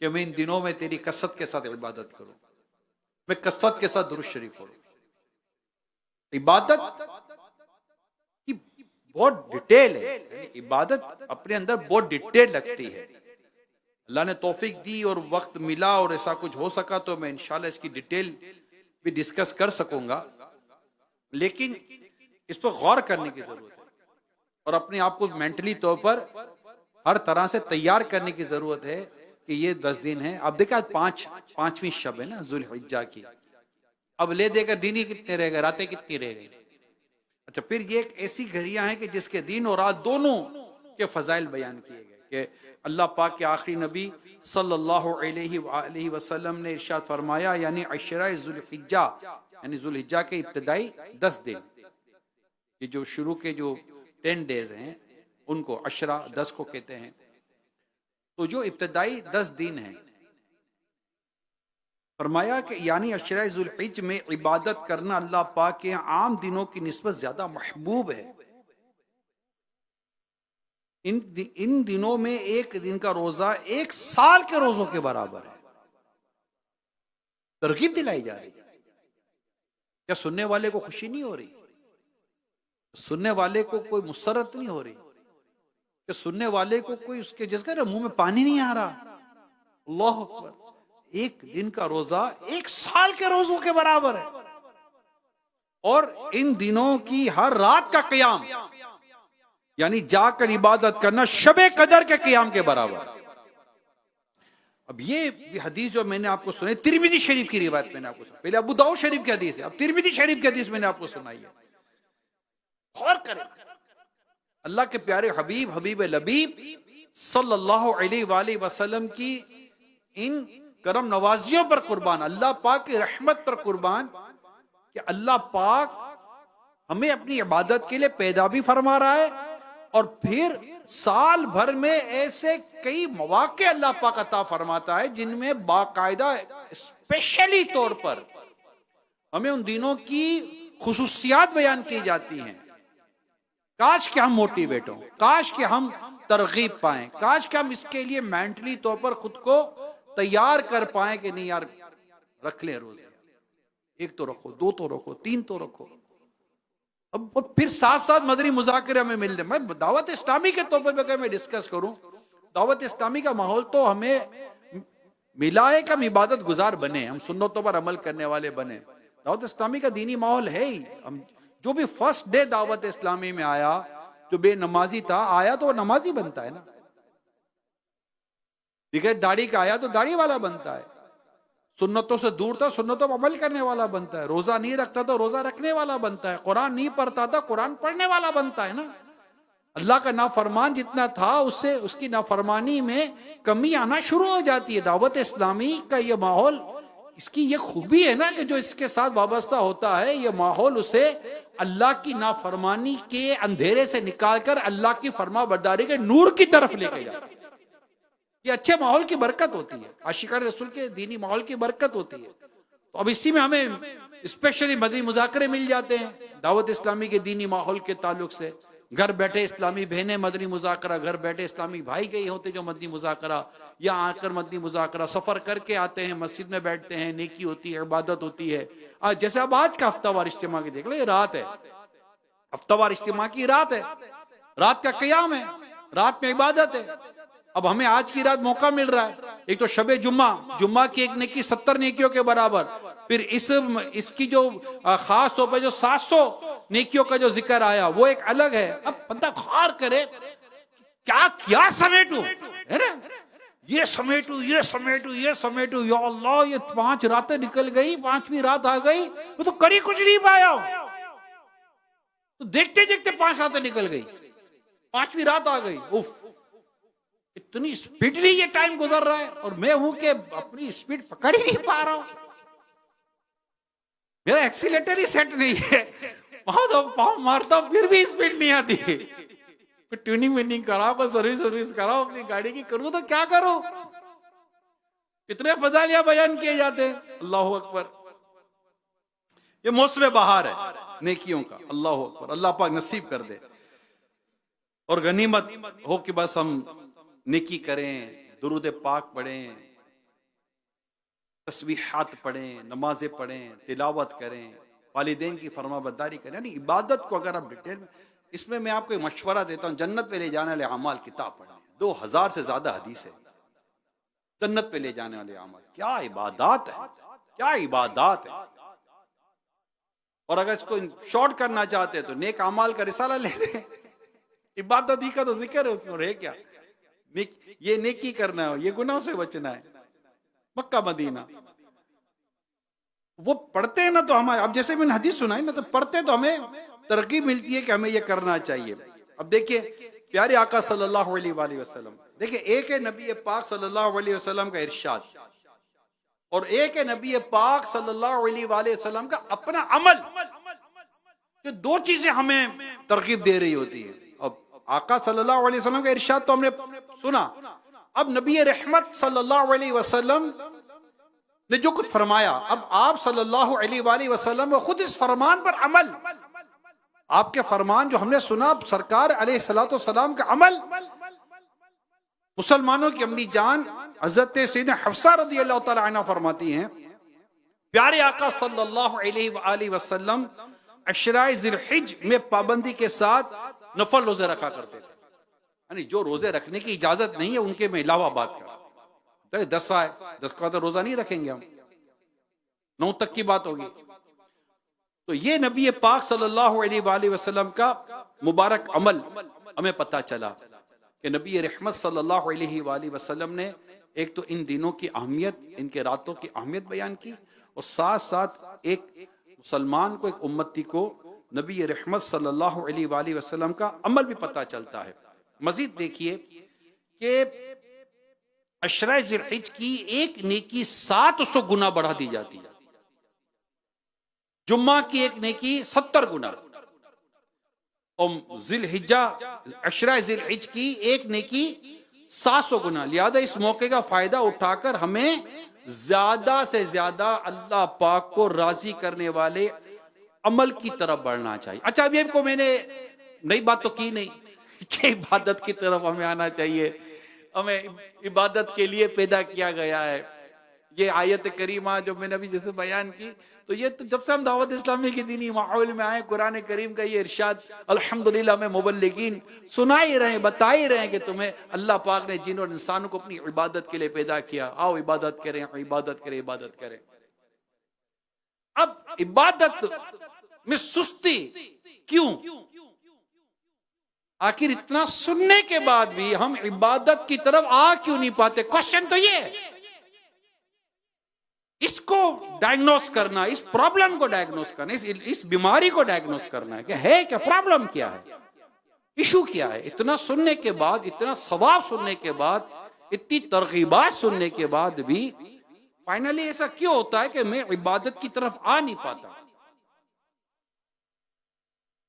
کہ میں ان دنوں میں تیری کثرت کے ساتھ عبادت کروں، میں کثرت کے ساتھ درود شریف پڑھوں۔ عبادت کی بہت ڈیٹیل ہے، یعنی عبادت اپنے اندر بہت ڈیٹیل لگتی ہے۔ اللہ نے توفیق دی اور وقت ملا اور ایسا کچھ ہو سکا تو میں انشاءاللہ اس کی ڈیٹیل بھی ڈسکس کر سکوں گا، لیکن اس پر غور کرنے کی ضرورت ہے اور اپنے آپ کو مینٹلی طور پر ہر طرح سے تیار کرنے کی ضرورت ہے کہ یہ 10 دن ہیں۔ اب دیکھیں آج پانچویں شب ہے نا ذوالحجہ کی، اب لے دے کر دن ہی کتنے رہ گئے، راتیں کتنی رہ گئی؟ اچھا، پھر یہ ایک ایسی گھڑیاں ہیں کہ جس کے دن اور رات دونوں کے فضائل بیان کیے گئے کہ اللہ پاک کے آخری نبی صلی اللہ علیہ وآلہ وسلم نے ارشاد فرمایا، یعنی عشرہ ذوالحجہ، یعنی ذوالحجہ کے ابتدائی 10 دن، یہ جو شروع کے جو 10 ڈیز ہیں ان کو عشرہ 10 کو کہتے ہیں، تو جو ابتدائی 10 دن ہیں فرمایا کہ یعنی عشرہ ذوالحجہ میں عبادت کرنا اللہ پاک کے عام دنوں کی نسبت زیادہ محبوب ہے۔ ان دنوں میں ایک دن کا روزہ 1 سال کے روزوں کے برابر ہے۔ ترغیب دلائی جا رہی ہے۔ کیا سننے والے کو خوشی نہیں ہو رہی؟ سننے والے کو کوئی مسرت نہیں ہو رہی؟ کہ سننے والے کو کوئی اس کے جس کا منہ میں پانی نہیں آ رہا؟ اللہ اکبر! 1 دن کا روزہ 1 سال کے روزوں کے برابر ہے، اور ان دنوں کی ہر رات کا قیام، یعنی جا کر عبادت کرنا شب قدر کے قیام کے برابر۔ اب یہ حدیث جو میں نے آپ کو سنائی ترمذی شریف کی روایت میں نے آپ کو سنائی، پہلے ابو داؤد شریف کی حدیث ہے، اب ترمذی شریف کی حدیث میں نے آپ کو سنائی ہے۔ غور کریں، اللہ کے پیارے حبیب لبیب صلی اللہ علیہ وآلہ وسلم کی ان کرم نوازیوں پر قربان، اللہ پاک کی رحمت پر قربان کہ اللہ پاک ہمیں اپنی عبادت کے لیے پیدا بھی فرما رہا ہے، اور پھر سال بھر میں ایسے کئی مواقع اللہ پاک عطا فرماتا ہے جن میں باقاعدہ اسپیشلی طور پر ہمیں ان دنوں کی خصوصیات بیان کی جاتی ہیں۔ کاش کہ ہم موٹیویٹ ہوں، کاش کہ ہم ترغیب پائیں، کاش کہ ہم اس کے لیے مینٹلی طور پر خود کو تیار کر پائیں کہ نہیں یار رکھ لیں روزے، 1 تو رکھو، 2 تو رکھو، 3 تو رکھو۔ اب پھر ساتھ ساتھ مدنی مذاکرے میں مل جائے۔ میں دعوت اسلامی کے طور پر اگر میں ڈسکس کروں، دعوت اسلامی کا ماحول تو ہمیں ملا ہے کہ ہم عبادت گزار بنے، ہم سنتوں پر عمل کرنے والے بنے۔ دعوت اسلامی کا دینی ماحول ہے ہی، ہم جو بھی فرسٹ ڈے دعوت اسلامی میں آیا جو بے نمازی تھا آیا تو وہ نمازی بنتا ہے نا، بغیر داڑھی کا آیا تو داڑھی والا بنتا ہے، سنتوں سے دور تھا سنتوں پر عمل کرنے والا بنتا ہے، روزہ نہیں رکھتا تو روزہ رکھنے والا بنتا ہے، قرآن نہیں پڑھتا تھا قرآن پڑھنے والا بنتا ہے نا۔ اللہ کا نافرمان جتنا تھا اس کی نافرمانی میں کمی آنا شروع ہو جاتی ہے۔ دعوت اسلامی کا یہ ماحول، اس کی یہ خوبی ہے نا کہ جو اس کے ساتھ وابستہ ہوتا ہے یہ ماحول اسے اللہ کی نافرمانی کے اندھیرے سے نکال کر اللہ کی فرما برداری کے نور کی طرف لے کے جاتا ہے۔ یہ اچھے ماحول کی برکت ہوتی ہے، عاشقان رسول کے دینی ماحول کی برکت ہوتی ہے۔ تو اب اسی میں ہمیں اسپیشلی مدنی مذاکرے مل جاتے ہیں دعوت اسلامی کے دینی ماحول کے تعلق سے۔ گھر بیٹھے اسلامی بہنیں مدنی مذاکرہ، گھر بیٹھے اسلامی بھائی گئے ہوتے جو مدنی مذاکرہ، یا آ کر مدنی مذاکرہ سفر کر کے آتے ہیں، مسجد میں بیٹھتے ہیں، نیکی ہوتی ہے، عبادت ہوتی ہے۔ جیسے اب آج کا ہفتہ وار اجتماع کی دیکھ لو، یہ رات ہے، ہفتہ وار اجتماع کی رات ہے، رات کا قیام ہے، رات میں عبادت ہے۔ اب ہمیں آج کی رات موقع مل رہا ہے، ایک تو شب جمعہ کی ایک نیکی 70 نیکیوں کے برابر، پھر اس کی جو خاص طور پہ جو 700 نیکیوں کا جو ذکر آیا وہ ایک الگ ہے۔ اب بندہ غور کرے کیا سمیٹوں، یہ سمیٹوں یہ سمیٹوں یہ سمیٹوں، یا اللہ یہ 5 راتیں نکل گئی، 5ویں رات آ گئی، وہ تو کری کچھ نہیں پایا، تو دیکھتے دیکھتے 5 راتیں نکل گئی، 5ویں رات آ گئی، اوف اتنی اسپیڈلی یہ ٹائم گزر رہا ہے، اور میں ہوں کہ اپنی اسپیڈ پکڑ ہی نہیں پا رہا ہوں، میرا ایکسیلیٹر ہی سیٹ نہیں ہے، پاؤں مارتا ہوں پھر بھی اسپیڈ نہیں آتی، ٹیوننگ ویننگ کرا، بس سروس کراؤ اپنی گاڑی کی، کروں تو کیا کروں؟ کتنے فضائلیہ بیان کیے جاتے ہیں، اللہ اکبر۔ یہ موسم بہار ہے نیکیوں کا، اللہ اکبر، اللہ پاک نصیب کر دے، اور غنیمت ہو کہ بس ہم نیکی کریں، درود پاک پڑھیں، تسبیحات پڑھیں، نمازیں پڑھیں، تلاوت کریں، والدین کی فرما برداری کریں، یعنی عبادت کو اگر آپ ڈیٹیل میں، اس میں آپ کو ایک مشورہ دیتا ہوں، جنت پہ لے جانے والے اعمال کتاب پڑھیں، 2000 سے زیادہ حدیث ہے جنت پہ لے جانے والے اعمال. کیا عبادات ہے، کیا عبادات ہے. اور اگر اس کو شارٹ کرنا چاہتے ہیں تو نیک اعمال کا رسالہ لے لیں، عبادت ہی کا تو ذکر ہے اس میں، ہے کیا یہ نیکی کرنا ہے، یہ گناہوں سے بچنا ہے. مکہ مدینہ وہ پڑھتے ہیں نا تو ہمیں، اب جیسے میں نے حدیث سنائی نا، تو پڑھتے تو ہمیں ترغیب ملتی ہے کہ ہمیں یہ کرنا چاہیے. اب دیکھیں پیارے آقا صلی اللہ علیہ وآلہ وسلم، دیکھیں ایک ہے نبی پاک صلی اللہ علیہ وسلم کا ارشاد، اور ایک ہے نبی پاک صلی اللہ علیہ وآلہ وسلم کا اپنا عمل. یہ دو چیزیں ہمیں ترغیب دے رہی ہوتی ہیں. اب آقا صلی اللہ علیہ وسلم کا ارشاد تو ہم نے سنا، اب نبی رحمت صلی اللہ علیہ وسلم نے جو کچھ فرمایا، اب آپ صلی اللہ علیہ وآلہ وسلم خود اس فرمان پر عمل، آپ کے فرمان جو ہم نے سنا، سرکار علیہ الصلوۃ والسلام کا عمل. مسلمانوں کی امی جان حضرت سیدنا حفصہ رضی اللہ تعالی عنہ فرماتی ہیں، پیارے آقا صلی اللہ علیہ وآلہ وسلم عشرہ ذی الحج میں پابندی کے ساتھ نفل روزے رکھا کرتے تھے. یعنی جو روزے رکھنے کی اجازت نہیں ہے ان کے میں علاوہ بات کر، تو 10 آئے 10 کا تو روزہ نہیں رکھیں گے ہم، 9 تک کی بات ہوگی. تو یہ نبی پاک صلی اللہ علیہ وآلہ وسلم کا مبارک عمل ہمیں پتہ چلا کہ نبی رحمت صلی اللہ علیہ وآلہ وسلم نے ایک تو ان دنوں کی اہمیت، ان کے راتوں کی اہمیت بیان کی، اور ساتھ ساتھ ایک مسلمان کو، ایک امتی کو نبی رحمت صلی اللہ علیہ وآلہ وسلم کا عمل بھی پتہ چلتا ہے. مزید دیکھیے کہ عشرہ ذی الحج کی ایک نیکی 700 گنا بڑھا دی جاتی ہے. جمعہ کی ایک نیکی 70 گنا، اور ذی الحجہ عشرہ ذی الحج کی ایک نیکی 700 گنا. لہذا اس موقع کا فائدہ اٹھا کر ہمیں زیادہ سے زیادہ اللہ پاک کو راضی کرنے والے عمل کی طرف بڑھنا چاہیے. اچھا اب یہ کو میں نے نئی بات تو کی نہیں کہ عبادت کی طرف ہمیں آنا چاہیے، ہمیں عبادت کے لیے پیدا کیا گیا ہے. یہ آیت کریمہ جو میں نے ابھی جیسے بیان کی، تو یہ تو جب سے ہم دعوت اسلامی کے دینی ماحول میں آئے، قرآن کریم کا یہ ارشاد الحمدللہ ہمیں مبلغین سنا ہی رہے ہیں، بتا ہی رہے ہیں کہ تمہیں اللہ پاک نے جن اور انسانوں کو اپنی عبادت کے لیے پیدا کیا، آؤ عبادت کریں، عبادت کریں، عبادت کریں. اب عبادت میں سستی کیوں؟ آخر اتنا سننے کے بعد بھی ہم عبادت کی طرف آ کیوں نہیں پاتے؟ کوشچن تو یہ ہے. اس کو ڈائگنوز کرنا، اس پرابلم کو ڈائگنوز کرنا، اس بیماری کو ڈائگنوز کرنا ہے کہ ہے کیا، پرابلم کیا ہے، ایشو کیا ہے. اتنا سننے کے بعد، اتنا ثواب سننے کے بعد، اتنی ترغیبات سننے کے بعد بھی فائنلی ایسا کیوں ہوتا ہے کہ میں عبادت کی طرف آ نہیں پاتا؟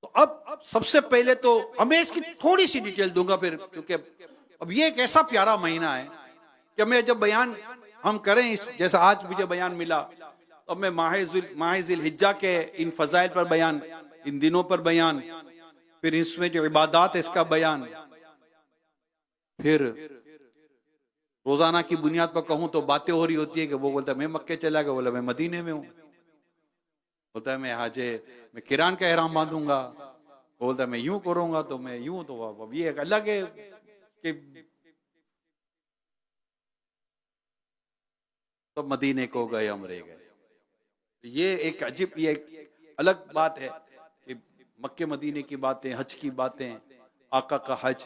تو اب سب سے پہلے تو میں اس کی تھوڑی سی ڈیٹیل دوں گا، پھر کیونکہ اب یہ ایک ایسا پیارا مہینہ ہے کہ میں جب بیان ہم کریں، جیسا آج مجھے بیان ملا، اب میں ماہ ذی الحجہ کے ان فضائل پر بیان، ان دنوں پر بیان، پھر اس میں جو عبادات ہے اس کا بیان، پھر روزانہ کی بنیاد پر کہوں تو باتیں ہو رہی ہوتی ہے کہ وہ بولتا ہے میں مکے چلا گیا، بولا میں مدینے میں ہوں، بولتا ہے میں قران کا احرام باندھوں گا، بولتا ہے میں یوں کروں گا، تو میں یوں، تو اب یہ ایک الگ ہے کہ تو مدینے کو گئے ہم رہ گئے. یہ ایک عجیب، یہ ایک الگ بات ہے کہ مکے مدینے کی باتیں، حج کی باتیں، آقا کا حج،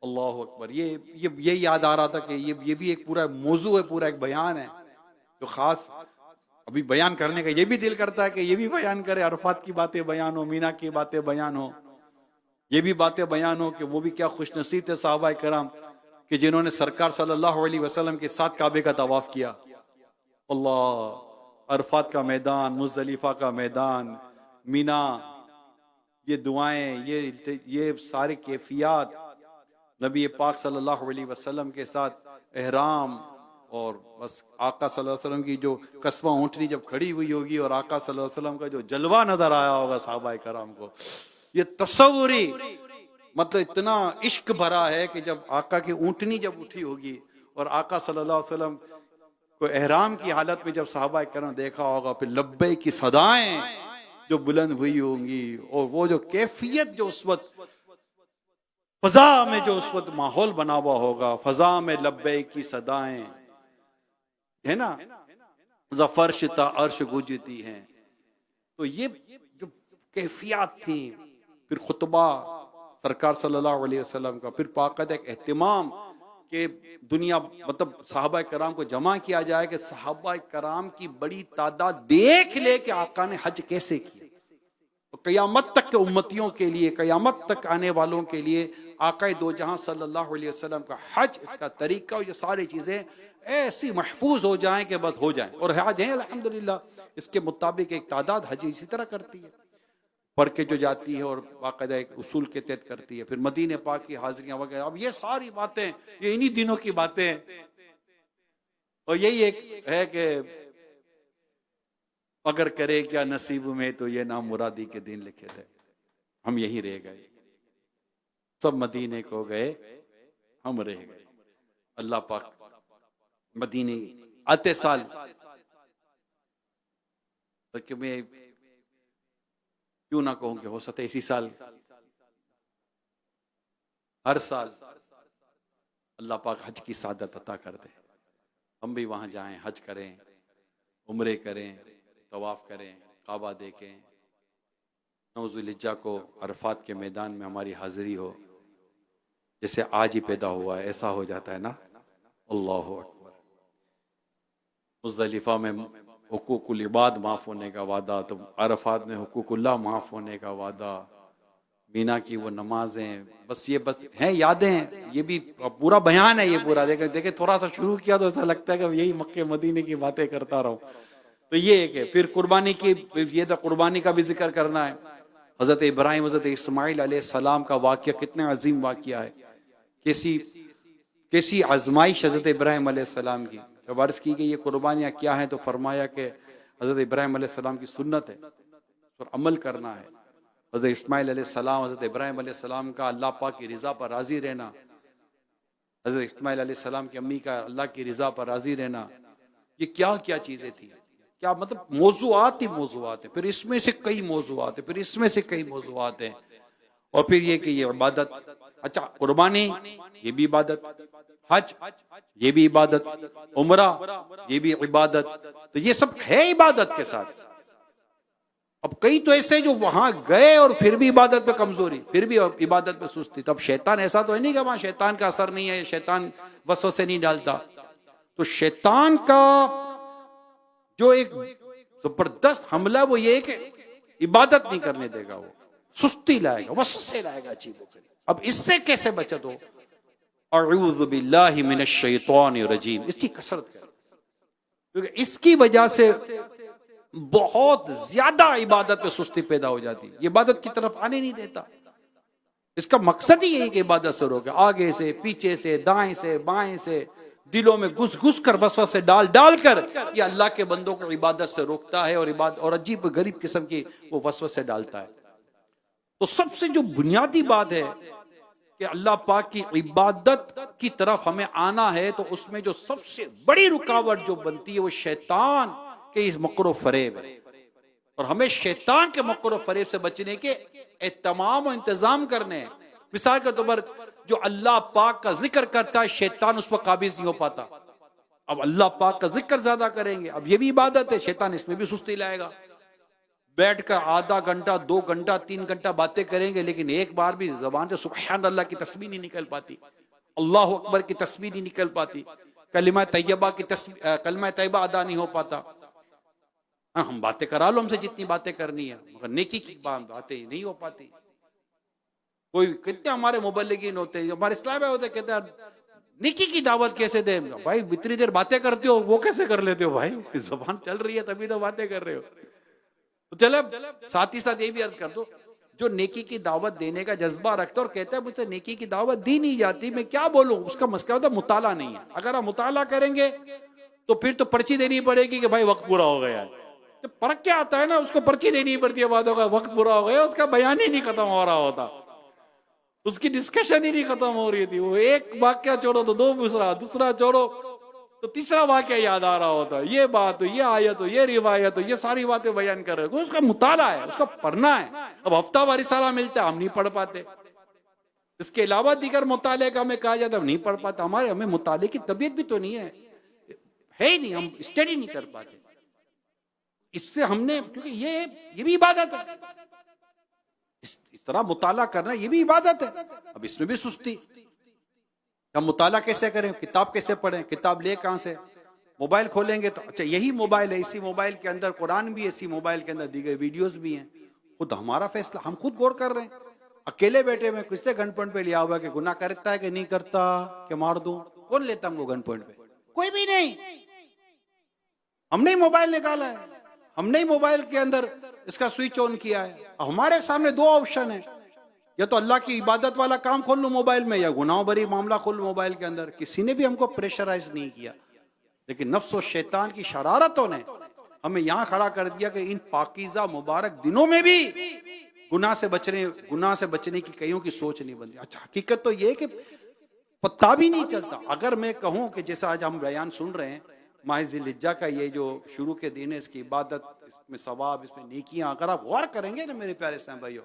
اللہ اکبر. یہ یاد آ رہا تھا کہ یہ بھی ایک پورا موضوع ہے، پورا ایک بیان ہے جو خاص ابھی بیان کرنے کا یہ بھی دل کرتا ہے کہ یہ بھی بیان کرے، عرفات کی باتیں بیان ہو، مینا کی باتیں بیان ہو، یہ بھی باتیں بیان ہو کہ وہ بھی کیا خوش نصیب تھے صحابہ کرام کہ جنہوں نے سرکار صلی اللہ علیہ وسلم کے ساتھ کعبے کا طواف کیا. اللہ، عرفات کا میدان، مزدلفہ کا میدان، مینا، یہ دعائیں، یہ سارے کیفیات، نبی پاک صلی اللہ علیہ وسلم کے ساتھ احرام، اور بس آقا صلی اللہ علیہ وسلم کی جو قصبہ اونٹنی جب کھڑی ہوئی ہوگی اور آقا صلی اللہ علیہ وسلم کا جو جلوہ نظر آیا ہوگا صحابہ کرام کو، یہ تصوری مطلب اتنا عشق بھرا ہے کہ جب آقا کی اونٹنی جب اٹھی ہوگی اور آقا صلی اللہ علیہ وسلم کوئی احرام کی حالت میں جب صحابہ کرام دیکھا ہوگا، پھر لبیک کی صدائیں جو بلند ہوئی ہوں گی، اور وہ جو کیفیت جو اس وقت فضا میں جو اس وقت ماحول بنا ہوا ہوگا، فضا میں لبیک کی صدائیں ہے نا، فرش تا عرش گوجتی ہیں. تو یہ جو کیفیات تھی، پھر خطبہ سرکار صلی اللہ علیہ وسلم کا، پھر باقاعدہ ایک اہتمام کہ دنیا مطلب صحابہ کرام کو جمع کیا جائے کہ صحابہ کرام کی بڑی تعداد دیکھ لے کہ آقا نے حج کیسے کیا. قیامت تک کے امتیوں کے لیے، قیامت تک آنے والوں کے لیے آقا دو جہاں صلی اللہ علیہ وسلم کا حج، اس کا طریقہ اور یہ ساری چیزیں ایسی محفوظ ہو جائیں کہ بس ہو جائیں. اور حج ہیں الحمدللہ، اس کے مطابق ایک تعداد حج اسی طرح کرتی ہے، پڑھ کے جو جاتی ہے اور باقاعدہ ایک اصول کے تحت کرتی ہے. پھر مدینہ پاک کی حاضریاں وغیرہ، اب یہ ساری باتیں یہ انہی دنوں کی باتیں ہیں. اور یہی ایک ہے کہ اگر کرے کیا نصیب میں تو یہ نام مرادی کے دن لکھے تھے، ہم یہی رہ گئے. سب مدینے کو گئے، ہم رہ گئے. اللہ پاک مدینے آتے سال، بلکہ میں کیوں نہ کہوں کہ ہو سکتا ہے اسی سال، ہر سال اللہ پاک حج کی سعادت عطا کر دے، ہم بھی وہاں جائیں، حج کریں، عمرے کریں، طواف کریں، کعبہ دیکھیں. 9 ذی الحجہ کو عرفات کے میدان میں ہماری حاضری ہو، جیسے آج ہی پیدا ہوا ہے ایسا ہو جاتا ہے نا. اللہ اکبر. مزدلفہ میں حقوق العباد معاف ہونے کا وعدہ، تو عرفات میں حقوق اللہ معاف ہونے کا وعدہ، مینا کی وہ نمازیں، بس یہ بس ہیں یادیں. یہ بھی پورا بیان ہے، یہ پورا دیکھیں تھوڑا سا شروع کیا تو ایسا لگتا ہے کہ یہی مکے مدینے کی باتیں کرتا رہوں. تو یہ ہے کہ پھر قربانی کی، یہ تو قربانی کا بھی ذکر کرنا ہے. حضرت ابراہیم حضرت اسماعیل علیہ السلام کا واقعہ کتنا عظیم واقعہ ہے. کیسی آزمائش حضرت ابراہیم علیہ السلام کی. جب عرض کی گئی یہ قربانیاں کیا ہیں تو فرمایا کہ حضرت ابراہیم علیہ السلام کی سنت ہے اور عمل کرنا ہے. حضرت اسماعیل علیہ السلام، حضرت ابراہیم علیہ السلام کا اللہ پاک کی رضا پر راضی رہنا، حضرت اسماعیل علیہ السلام کی امی کا اللہ کی رضا پر راضی رہنا، یہ کیا کیا چیزیں تھیں، کیا مطلب موضوعات ہی موضوعات ہیں. پھر اس میں سے کئی موضوعات ہیں، پھر اس میں سے کئی موضوعات ہیں. اور پھر یہ کہ یہ عبادت، اچھا قربانی یہ بھی عبادت، حج یہ بھی عبادت، عمرہ یہ بھی عبادت. تو یہ سب ہے عبادت کے ساتھ. اب کئی تو ایسے جو وہاں گئے اور پھر بھی عبادت پہ کمزوری، پھر بھی عبادت پہ سستی. تو اب شیطان ایسا تو ہے نہیں کہ وہاں شیطان کا اثر نہیں ہے، شیطان وسوسے نہیں ڈالتا. تو شیطان کا جو ایک زبردست حملہ وہ یہ ہے کہ عبادت نہیں کرنے دے گا، وہ سستی لائے گا، وسوسے لائے گا عجیب و غریب. اب اس سے کیسے بچت ہو؟ اعوذ باللہ من الشیطان الرجیم، اس کی کثرت کریں، کیونکہ اس کی وجہ سے بہت زیادہ عبادت پہ سستی پیدا ہو جاتی ہے. یہ عبادت کی طرف آنے نہیں دیتا. اس کا مقصد ہی یہی کہ عبادت سے روکے، آگے سے، پیچھے سے، دائیں سے، بائیں سے، دلوں میں گھس گھس کر، وسوسے ڈال ڈال کر یہ اللہ کے بندوں کو عبادت سے روکتا ہے، اور عجیب غریب قسم کی وہ وسوسے ڈالتا ہے. تو سب سے جو بنیادی بات ہے کہ اللہ پاک کی عبادت کی طرف ہمیں آنا ہے، تو اس میں جو سب سے بڑی رکاوٹ جو بنتی ہے وہ شیطان کے اس مکر و فریب ہے. اور ہمیں شیطان کے مکر و فریب سے بچنے کے اہتمام و انتظام کرنے ہیں. مثال کے طور پر جو اللہ پاک کا ذکر کرتا ہے شیطان اس پر قابض نہیں ہو پاتا. اب اللہ پاک کا ذکر زیادہ کریں گے، اب یہ بھی عبادت ہے، شیطان اس میں بھی سستی لائے گا. بیٹھ کر آدھا گھنٹہ، 2 گھنٹہ، 3 گھنٹہ باتیں کریں گے، لیکن ایک بار بھی زبان سے سبحان اللہ کی تسبیح نہیں نکل پاتی، اللہ اکبر کی تسبیح نہیں نکل پاتی، کلمہ طیبہ کی کلمہ طیبہ ادا نہیں ہو پاتا. ہم باتیں کرا لو، ہم سے جتنی باتیں کرنی ہے، مگر نیکی کی باتیں نہیں ہو پاتی. کوئی کتنے ہمارے مبلغین ہوتے ہیں، ہمارے اسلام میں ہوتے کہتے ہیں نیکی کی دعوت کیسے دیں؟ بھائی اتنی دیر باتیں کرتے ہو، وہ کیسے کر لیتے ہو بھائی؟ زبان چل رہی ہے تبھی تو باتیں کر رہے ہو. تو چلو ساتھ ہی ساتھ یہ بھی عرض کر دو، جو نیکی کی دعوت دینے کا جذبہ رکھتا اور کہتا ہے مجھ سے نیکی کی دعوت دی نہیں جاتی، میں کیا بولوں، اس کا مسئلہ ہوتا ہے مطالعہ نہیں ہے. اگر ہم مطالعہ کریں گے تو پھر تو پرچی دینی پڑے گی کہ بھائی وقت پورا ہو گیا ہے. تو فرق کیا آتا ہے نا، اس کو پرچی دینی پڑتی ہے باتوں کا، وقت پورا ہو گیا، اس کا بیان ہی نہیں ختم ہو رہا ہوتا، اس کی ڈسکشن ہی نہیں ختم ہو رہی تھی. وہ ایک واقعہ چھوڑو تو 2 دوسرا چھوڑو تو تیسرا واقعہ یاد آ رہا ہوتا ہے، یہ بات ہو، یہ آیت ہو، یہ روایت ہو، یہ ساری باتیں بیان کر رہے، اس کا مطالعہ ہے، اس کا پڑھنا ہے۔ اب ہفتہ وار رسالہ ملتا ہے، ہم نہیں پڑھ پاتے، اس کے علاوہ دیگر مطالعے کا ہمیں کہا جاتا ہے، ہم نہیں پڑھ پاتے، ہمیں مطالعے کی طبیعت بھی تو نہیں ہے ہی نہیں، ہم اسٹڈی نہیں کر پاتے۔ اس سے ہم نے، کیونکہ یہ بھی عبادت ہے، اس طرح مطالعہ کرنا یہ بھی عبادت ہے۔ اب اس میں بھی سستی، ہم مطالعہ کیسے کریں، کتاب کیسے پڑھیں، کتاب لے کہاں سے؟ موبائل کھولیں گے تو اچھا یہی موبائل ہے، اسی موبائل کے اندر قرآن بھی ہے، اسی موبائل کے اندر دیگر ویڈیوز بھی ہیں۔ خود ہمارا فیصلہ، ہم خود غور کر رہے ہیں۔ اکیلے بیٹھے میں کس سے گن پوائنٹ پہ لیا ہوا کہ گناہ کرتا ہے کہ نہیں کرتا، کہ مار دوں؟ کون لیتا ہم کو گن پوائنٹ پہ؟ کوئی بھی نہیں۔ ہم نے موبائل نکالا ہے، ہم نے موبائل کے اندر اس کا سوئچ آن کیا ہے۔ ہمارے سامنے دو آپشن ہیں، یا تو اللہ کی عبادت والا کام کھول لوں موبائل میں، یا گناہ بری معاملہ کھول لوں موبائل کے اندر۔ کسی نے بھی ہم کو پریشرائز نہیں کیا، لیکن نفس و شیطان کی شرارتوں نے ہمیں یہاں کھڑا کر دیا کہ ان پاکیزہ مبارک دنوں میں بھی گناہ سے بچنے کی کئیوں کی سوچ نہیں بنتی۔ اچھا حقیقت تو یہ کہ پتہ بھی نہیں چلتا۔ اگر میں کہوں کہ جیسا آج ہم بیان سن رہے ہیں، ماہ ذی الحجہ کا یہ جو شروع کے دن ہے، اس کی عبادت، اس میں ثواب، اس میں نیکیاں، اگر آپ غور کریں گے نا میرے پیارے اسلام بھائیو،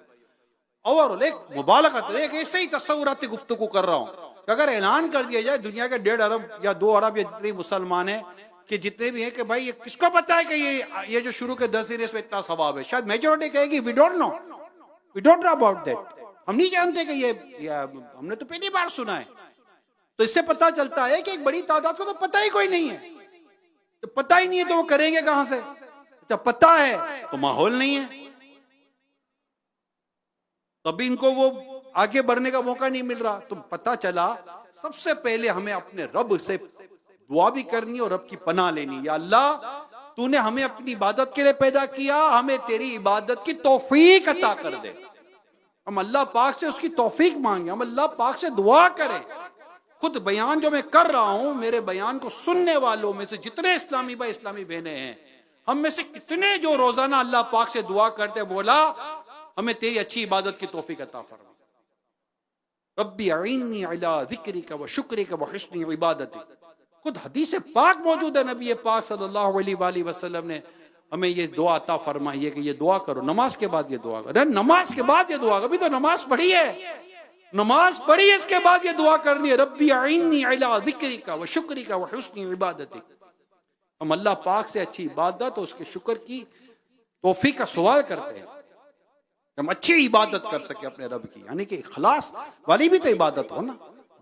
اور ایک مبالغت، ایک ایسے ہی تصوراتی گفتگو کر رہا ہوں کہ اگر اعلان کر دیا جائے دنیا کے 1.5 ارب یا 2 ارب یا جتنے مسلمان ہیں، کہ جتنے بھی ہیں، کہ بھائی یہ کس کو پتا ہے کہ یہ جو شروع کے 10 دن اس میں اتنا ثواب ہے، شاید میجورٹی کہے گی we don't know about that, ہم نہیں جانتے کہ یہ ہم نے تو پہلی بار سنا ہے۔ تو اس سے پتا چلتا ہے کہ ایک بڑی تعداد کو تو پتہ ہی کوئی نہیں ہے۔ تو پتہ ہی نہیں ہے تو وہ کریں گے کہاں سے؟ اچھا پتہ ہے تو ماحول نہیں ہے، تبھی ان کو وہ آگے بڑھنے کا موقع نہیں مل رہا۔ تو پتہ چلا سب سے پہلے ہمیں اپنے رب سے دعا بھی کرنی اور رب کی پناہ لینی، یا اللہ تو نے ہمیں اپنی عبادت کے لیے پیدا کیا، ہمیں تیری عبادت کی توفیق عطا کر دے۔ ہم اللہ پاک سے اس کی توفیق مانگیں، ہم اللہ پاک سے دعا کریں۔ خود بیان جو میں کر رہا ہوں، میرے بیان کو سننے والوں میں سے جتنے اسلامی بھائی اسلامی بہنیں ہیں، ہم میں سے کتنے جو روزانہ اللہ پاک سے دعا کرتے، بولا ہمیں تیری اچھی عبادت کی توفیق عطا فرما، ربی اعنی علی ذکرک و شکرک و حسن عبادتک۔ خود حدیث پاک موجود ہے، نبی پاک صلی اللہ علیہ وآلہ وسلم نے ہمیں یہ دعا عطا فرمائی ہے کہ یہ دعا کرو، نماز کے بعد یہ دعا کرو۔ نماز کے بعد یہ دعا کرو، ابھی تو نماز پڑھی ہے، نماز پڑھی ہے، اس کے بعد یہ دعا کرنی ہے، ربی اعنی علی ذکرک و شکرک و حسن عبادتک۔ ہم اللہ پاک سے اچھی عبادت اور اس کے شکر کی توفیق کا سوال کرتے ہیں، ہم اچھی عبادت کر سکے اپنے رب کی، یعنی کہ اخلاص والی بھی تو عبادت ہو نا،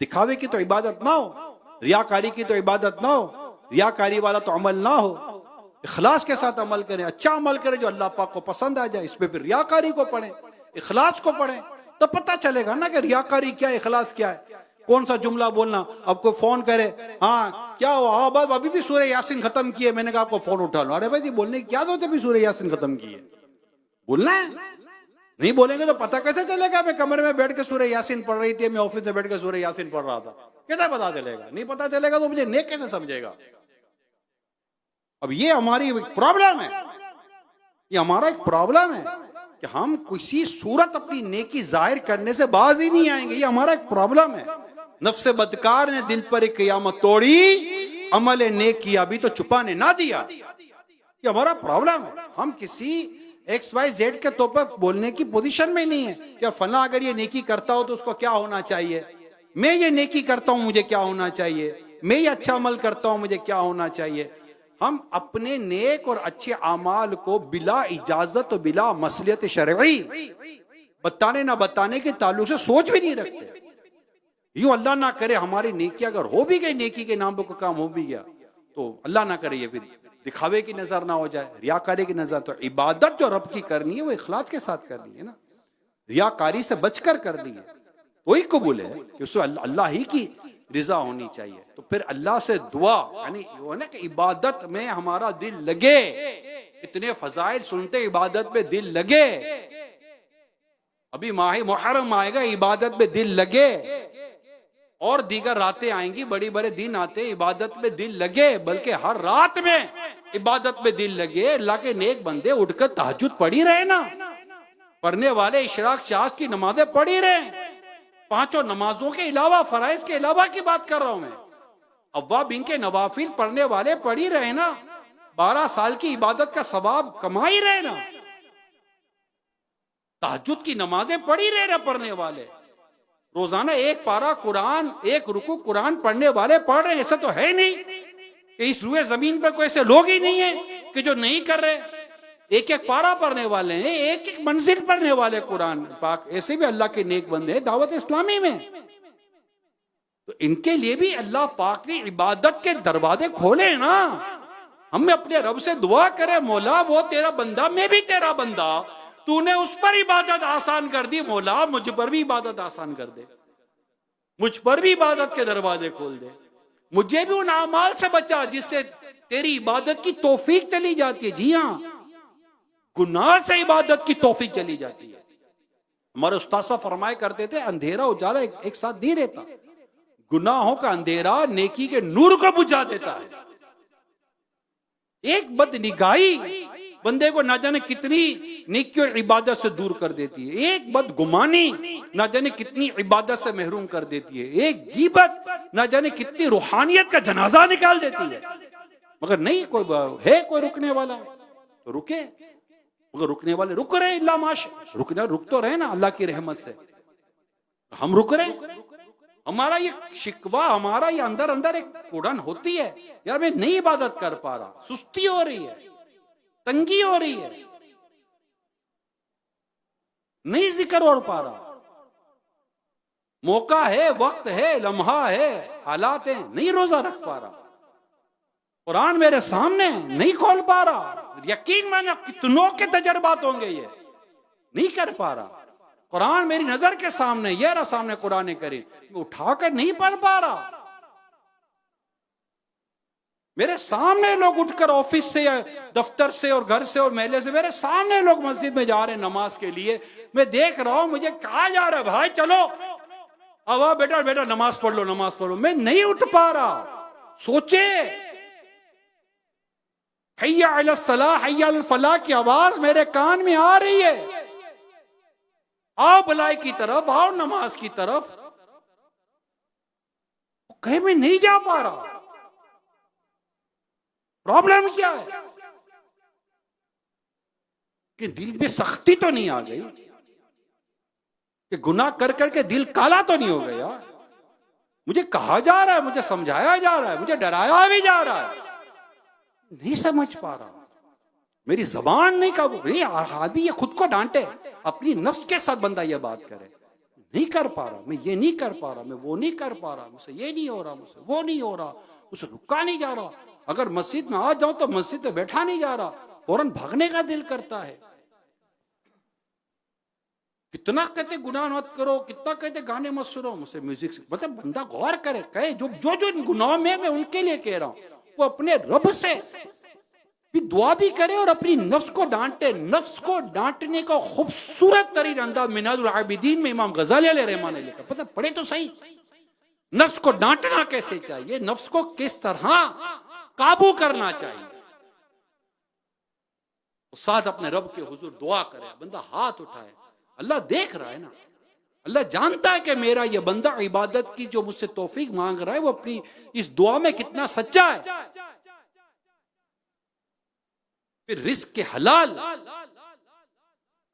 دکھاوے کی تو عبادت نہ ہو، ریاکاری کی تو عبادت نہ ہو، ریاکاری والا تو عمل نہ ہو، اخلاص کے ساتھ عمل کریں، اچھا عمل کریں جو اللہ پاک کو پسند آ جائے۔ اس پہ پھر ریاکاری کو پڑھیں، اخلاص کو پڑھیں، تو پتہ چلے گا نا کہ ریاکاری کیا ہے، اخلاص کیا ہے۔ کون سا جملہ بولنا، اب کوئی فون کرے، ہاں کیا ہوا، ہاں بس ابھی بھی سورہ یاسین ختم کی ہے، میں نے کہا آپ کو فون اٹھا لو، ارے بھائی جی بولنے کی کیا ضرورت ہے، بھی سورہ یاسین ختم کی ہے، بولنا ہے، نہیں بولیں گے تو پتہ کیسے چلے گا؟ میں کمرے میں بیٹھ کے سورہ یاسین پڑھ رہی تھی، میں آفس میں بیٹھ کے سورہ یاسین پڑھ رہا تھا، کیسے پتہ چلے گا؟ نہیں پتہ چلے گا تو مجھے نیک کیسے سمجھے گا؟ اب یہ ہماری پرابلم ہے، یہ ہمارا ایک پرابلم ہے کہ ہم کسی صورت اپنی نیکی ظاہر کرنے سے باز ہی نہیں آئیں گے، یہ ہمارا ایک پرابلم ہے۔ نفس بدکار نے دل پر ایک قیامت توڑی، عمل نیک کیا بھی تو چھپانے نہ دیا، یہ ہمارا پرابلم ہے۔ ہم کسی ایکس وائی زیڈ کے طور پر بولنے کی پوزیشن میں نہیں ہے کہ فلاں اگر یہ نیکی کرتا ہو تو اس کو کیا ہونا چاہیے، میں یہ نیکی کرتا ہوں مجھے کیا ہونا چاہیے، میں یہ اچھا عمل کرتا ہوں مجھے کیا ہونا چاہیے۔ ہم اپنے نیک اور اچھے اعمال کو بلا اجازت و بلا مصلحت شرعی بتانے نہ بتانے کے تعلق سے سوچ بھی نہیں رکھتے۔ یوں اللہ نہ کرے ہماری نیکی اگر ہو بھی گئی، نیکی کے نام پہ کوئی کام ہو بھی گیا تو اللہ نہ کرے یہ پھر دکھاوے کی نظر نہ ہو جائے، ریاکاری کی نظر۔ تو عبادت جو رب کی کرنی ہے وہ اخلاص کے ساتھ کرنی ہے نا، ریاکاری سے بچ کر کرنی ہے، وہی قبول ہے کہ اس میں اللہ ہی کی رضا ہونی چاہیے۔ تو پھر اللہ سے دعا، یعنی وہ نا کہ عبادت میں ہمارا دل لگے، اتنے فضائل سنتے عبادت میں دل لگے، ابھی ماہ محرم آئے گا، عبادت میں دل لگے، اور دیگر راتیں آئیں گی، بڑی بڑے دن آتے ہیں، عبادت میں دل لگے، بلکہ ہر رات میں عبادت میں دل لگے۔ اللہ کے نیک بندے اٹھ کر تہجد پڑھی رہے نا، پڑھنے والے اشراق شاذ کی نمازیں پڑھی رہے، 5 نمازوں کے علاوہ، فرائض کے علاوہ کی بات کر رہا ہوں میں، اوابین کے نوافل پڑھنے والے پڑھ ہی رہے نا، 12 سال کی عبادت کا ثواب کما ہی رہے نا، تہجد کی نمازیں پڑھ ہی رہے نا پڑھنے والے، روزانہ ایک پارہ قرآن، ایک رکوع قرآن پڑھنے والے پڑھ رہے ہیں. ایسا تو ہے نہیں کہ اس روئے زمین پر کوئی ایسے لوگ ہی نہیں ہیں کہ جو نہیں کر رہے. ایک ایک پارہ پڑھنے والے ہیں، ایک ایک منزل پڑھنے والے قرآن پاک. ایسے بھی اللہ کے نیک بندے ہیں دعوت اسلامی میں. تو ان کے لیے بھی اللہ پاک نے عبادت کے دروازے کھولے نا. ہم اپنے رب سے دعا کرے، مولا وہ تیرا بندہ، میں بھی تیرا بندہ، تو نے اس پر عبادت آسان کر دی، مولا مجھ پر بھی عبادت آسان کر دے، مجھ پر بھی عبادت کے دروازے کھول دے، مجھے بھی ان اعمال سے بچا جس سے تیری عبادت کی توفیق چلی جاتی ہے. جی ہاں، گناہ سے عبادت کی توفیق چلی جاتی ہے. ہمارے استاد صاحب فرمایا کرتے تھے اندھیرا اجالا ایک ساتھ نہیں رہتا، گناہوں کا اندھیرا نیکی کے نور کو بجھا دیتا ہے. ایک بد نگاہی بندے کو نہ جانے کتنی نیکی اور عبادت سے دور کر دیتی ہے. ایک بد گمانی نہ جانے کتنی عبادت سے محروم کر دیتی ہے. ایک غیبت نہ جانے کتنی روحانیت کا جنازہ نکال دیتی ہے. مگر نہیں کوئی رکنے والا تو رکے، مگر رکنے والے رک رہے. اللہ معاش رک تو رہے نا اللہ کی رحمت سے. ہم رک رہے. ہمارا یہ شکوہ، ہمارا یہ اندر ایک کوڑن ہوتی ہے، یار میں نہیں عبادت کر پا رہا، سستی ہو رہی ہے، تنگی ہو رہی ہے، نہیں ذکر ہو پا رہا. موقع ہے، وقت ہے، لمحہ ہے، حالات ہیں، نہیں روزہ رکھ پا رہا. قرآن میرے سامنے نہیں کھول پا رہا. یقین مانا کتنوں کے تجربات ہوں گے، یہ نہیں کر پا رہا. قرآن میری نظر کے سامنے، یہ رہا سامنے قرآن کریم، میں اٹھا کر نہیں پڑھ پا رہا. میرے سامنے لوگ اٹھ کر آفس سے یا دفتر سے اور گھر سے اور محلے سے میرے سامنے لوگ مسجد میں جا رہے ہیں نماز کے لیے. میں دیکھ رہا ہوں، مجھے کہا جا رہا ہے بھائی چلو اب بیٹا نماز پڑھ لو. میں نہیں اٹھ پا رہا. سوچے حی علی الصلاح حی علی الفلاح کی آواز میرے کان میں آ رہی ہے، آؤ بلائی کی طرف، آؤ نماز کی طرف. کہیں میں نہیں جا پا رہا. پرابلم کیا ہے؟ کہ دل میں سختی تو نہیں آ گئی، کہ گناہ کر کر کے دل کالا تو نہیں ہو گیا. مجھے کہا جا رہا ہے، مجھے سمجھایا جا رہا ہے، مجھے ڈرایا بھی جا رہا ہے، نہیں سمجھ پا رہا. میری زبان نہیں قابو. آدمی یہ خود کو ڈانٹے، اپنی نفس کے ساتھ بندہ یہ بات کرے، نہیں کر پا رہا، میں یہ نہیں کر پا رہا، میں وہ نہیں کر پا رہا، مجھ سے یہ نہیں ہو رہا، مجھ سے وہ نہیں ہو رہا، مجھ سے رکا نہیں جا رہا. اگر مسجد میں آ جاؤں تو مسجد میں بیٹھا نہیں جا رہا، فوراً بھاگنے کا دل کرتا ہے. کتنا کہتے گناہ مت کرو، کتنا کہتے گانے مت سنو، مجھ سے میوزک. مطلب بندہ غور کرے، کہے جو گناہ میں ان کے لیے کہہ رہا ہوں، وہ اپنے رب سے بھی دعا بھی کرے اور اپنی نفس کو ڈانٹے. نفس کو ڈانٹنے کا خوبصورت ترین انداز منہاج العابدین میں امام غزالی علیہ رحمہ نے لکھا. پتہ پڑھے تو صحیح، نفس کو ڈانٹنا کیسے چاہیے، نفس کو کس طرح قابو کرنا چاہیے. ساتھ اپنے رب کے حضور دعا کرے، بندہ ہاتھ اٹھائے. اللہ دیکھ رہا ہے نا، اللہ جانتا ہے کہ میرا یہ بندہ عبادت کی جو مجھ سے توفیق مانگ رہا ہے وہ اپنی اس دعا میں کتنا سچا ہے. پھر رزق کے حلال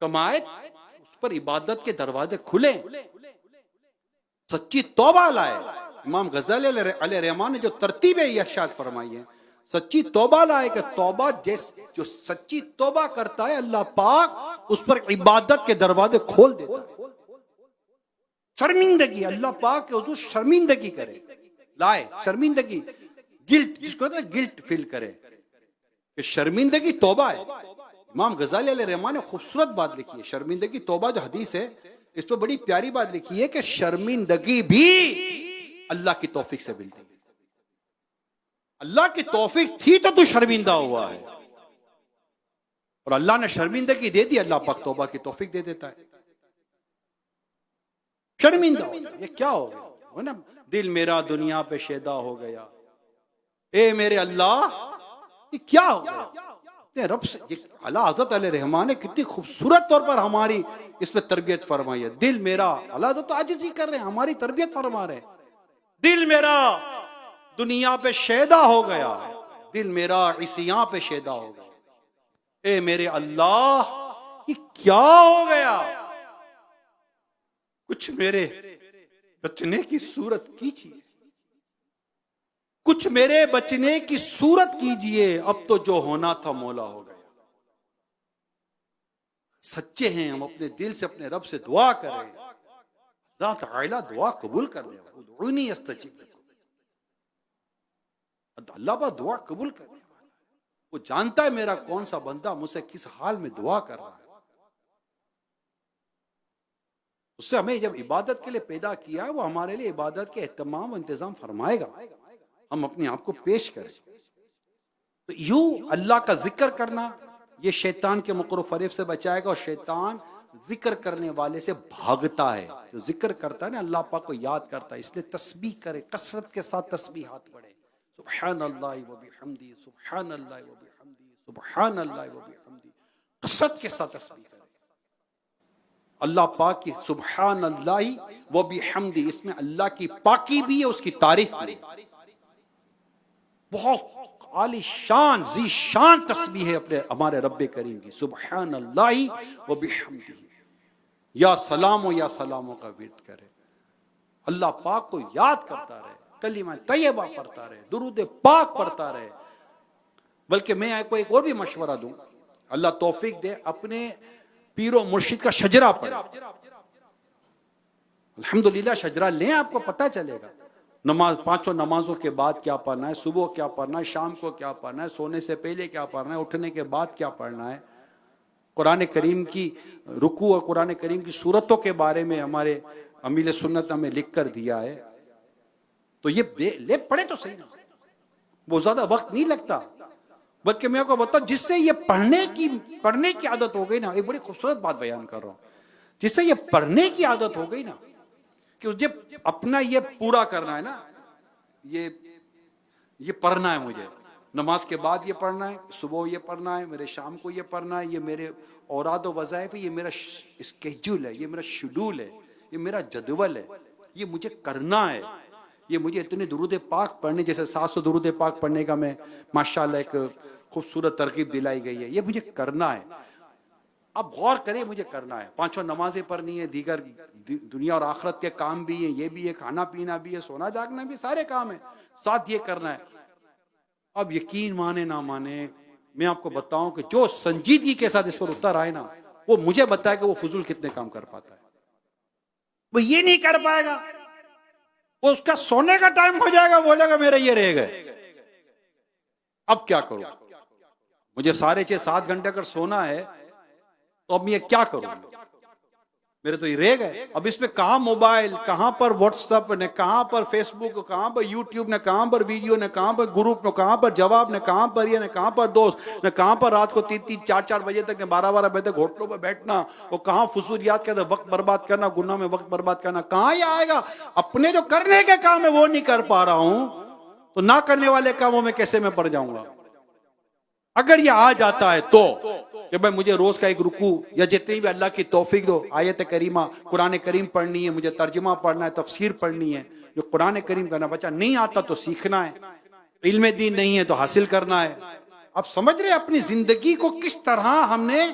کمائے، اس پر عبادت کے دروازے کھلے، سچی توبہ لائے. امام غزالی علیہ رحمہ نے جو ترتیب ہے یہ ارشاد فرمائی ہے، سچی توبہ لائے کہ توبہ جو سچی توبہ کرتا ہے اللہ پاک اس پر عبادت کے دروازے کھول دیتا ہے. شرمندگی اللہ پاک کے حضور شرمندگی کرے، لائے شرمندگی، گلٹ جس کو کہتے ہیں گلٹ فیل کرے کہ شرمندگی توبہ ہے. امام غزالی علیہ رحمہ نے خوبصورت بات لکھی ہے. شرمندگی توبہ جو حدیث ہے اس پہ بڑی پیاری بات لکھی ہے کہ شرمندگی بھی اللہ کی توفیق سے ملتی ہے. اللہ کی توفیق تھی تو شرمندہ ہوا ہے، اور اللہ نے شرمندگی دے دی، اللہ پاک توبہ کی توفیق دے دیتا ہے. شرمندہ ہو گیا، یہ کیا ہو گیا؟ دل میرا دنیا پہ شیدا ہو گیا، اے میرے اللہ یہ کیا ہو گیا؟ رب سے اللہ حضرت علیہ رحمہ نے کتنی خوبصورت طور پر ہماری اس پہ تربیت فرمائی ہے. دل میرا، اللہ حضرت عاجزی کر رہے ہیں، ہماری تربیت فرما رہے ہیں. دل میرا دنیا پہ شیدا ہو گیا، دل میرا عصیاں پہ شیدا ہو گیا۔ اے میرے اللہ یہ کیا ہو گیا؟ کچھ میرے بچنے کی صورت کیجیے، کچھ میرے بچنے کی صورت کیجیے، اب تو جو ہونا تھا مولا ہو گیا۔ سچے ہیں ہم، اپنے دل سے اپنے رب سے دعا کریں، اللہ تعالی دعا قبول کر لے، ادعونی استجب لکم، اللہ با دعا قبول کر لے۔ وہ جانتا ہے میرا کون سا بندہ مجھ سے کس حال میں دعا کر رہا ہے۔ اس سے ہمیں جب عبادت کے لیے پیدا کیا ہے، وہ ہمارے لیے عبادت کے اہتمام و انتظام فرمائے گا، ہم اپنے آپ کو پیش کریں۔ تو یوں اللہ کا ذکر کرنا یہ شیطان کے مکر و فریب سے بچائے گا، اور شیطان ذکر کرنے والے سے بھاگتا ہے۔ جو ذکر کرتا ہے نا اللہ پاک کو یاد کرتا ہے، اس لیے تسبیح کرے، کثرت کے ساتھ تسبیحات پڑھے، سبحان اللہ و بحمدہ، سبحان اللہ و بحمدہ، سبحان اللہ و بحمدہ، کثرت کے ساتھ تسبیح کرے۔ اللہ پاک کی سبحان اللہ و بحمدہ، اس میں اللہ کی پاکی بھی ہے، اس کی تعریف بھی ہے۔ بہت عالی شان ذی شان تسبیح ہے اپنے ہمارے رب کریم کی، سبحان اللہ و بحمدہ۔ یا سلام و یا سلاموں کا ورد کرے، اللہ پاک کو یاد کرتا رہے، کلمہ طیبہ پڑھتا رہے، درود پاک پڑھتا رہے۔ بلکہ میں آپ کو ایک اور بھی مشورہ دوں، اللہ توفیق دے، اپنے پیر و مرشد کا شجرہ پڑھیں۔ الحمدللہ شجرہ لیں، آپ کو پتہ چلے گا نماز، پانچوں نمازوں کے بعد کیا پڑھنا ہے، صبح کیا پڑھنا ہے، شام کو کیا پڑھنا ہے، سونے سے پہلے کیا پڑھنا ہے، اٹھنے کے بعد کیا پڑھنا ہے۔ قرآن کریم کی رکوع اور قرآن کریم کی سورتوں کے بارے میں ہمارے امیل سنت ہمیں لکھ کر دیا ہے، تو یہ لے پڑھے تو صحیح نا، وہ زیادہ وقت نہیں لگتا۔ بلکہ میں آپ کو بتاؤں، جس سے یہ پڑھنے کی عادت ہو گئی نا، ایک بڑی خوبصورت بات بیان کر رہا ہوں، جس سے یہ پڑھنے کی عادت ہو گئی نا، کہ جب اپنا یہ پورا کرنا ہے نا، یہ پڑھنا ہے مجھے، نماز کے بعد یہ پڑھنا ہے، صبح یہ پڑھنا ہے، میرے شام کو یہ پڑھنا ہے، یہ میرے اوراد و وظائف ہے، یہ میرا اسکیجول ہے، یہ میرا شیڈول ہے، یہ میرا جدول ہے، یہ مجھے کرنا ہے، یہ مجھے اتنے درود پاک پڑھنے، جیسے 700 درود پاک پڑھنے کا میں ماشاءاللہ ایک خوبصورت ترغیب دلائی گئی ہے، یہ مجھے کرنا ہے۔ اب غور کریں، مجھے کرنا ہے، پانچوں نمازیں پڑھنی ہے، دیگر دنیا اور آخرت کے کام بھی ہیں، یہ بھی ہے، کھانا پینا بھی ہے، سونا جاگنا بھی، سارے کام ہیں، ساتھ یہ کرنا ہے۔ اب یقین مانے نہ مانے، میں آپ کو بتاؤں کہ جو سنجیدگی کے ساتھ اس پر اتر آئے نا، وہ مجھے بتائے کہ وہ فضول کتنے کام کر پاتا ہے۔ وہ یہ نہیں کر پائے گا، وہ اس کا سونے کا ٹائم ہو جائے گا، بولے گا میرے یہ رہ گئے، اب کیا کروں، مجھے 6.5-7 گھنٹے اگر سونا ہے تو اب میں کیا کروں، میرے تو یہ رہ گئے۔ اب اس میں کہاں موبائل، کہاں پر واٹس ایپ نے، کہاں پر فیس بک، کہاں پر یوٹیوب نے، کہاں پر ویڈیو نے، کہاں پر گروپ نے، کہاں پر جواب نے، کہاں پر یہ نے، کہاں پر دوست نے، کہاں پر رات کو 3-3 4-4 بجے تک نے، 12-12 بجے تک ہوٹلوں پہ بیٹھنا، وہ کہاں فضولیات کے اندر وقت برباد کرنا، گناہ میں وقت برباد کرنا، کہاں یہ آئے گا؟ اپنے جو کرنے کے کام ہے وہ نہیں کر پا رہا ہوں، تو نہ کرنے والے کاموں میں کیسے میں پڑ جاؤں گا؟ اگر یہ آ جاتا ہے تو کہ بھائی مجھے روز کا ایک رکوع یا جتنی بھی اللہ کی توفیق دو، آیت کریمہ قرآن کریم پڑھنی ہے، مجھے ترجمہ پڑھنا ہے، تفسیر پڑھنی ہے، جو قرآن کریم کرنا، بچہ نہیں آتا تو سیکھنا ہے، علم دین نہیں ہے تو حاصل کرنا ہے۔ اب سمجھ رہے اپنی زندگی کو کس طرح ہم نے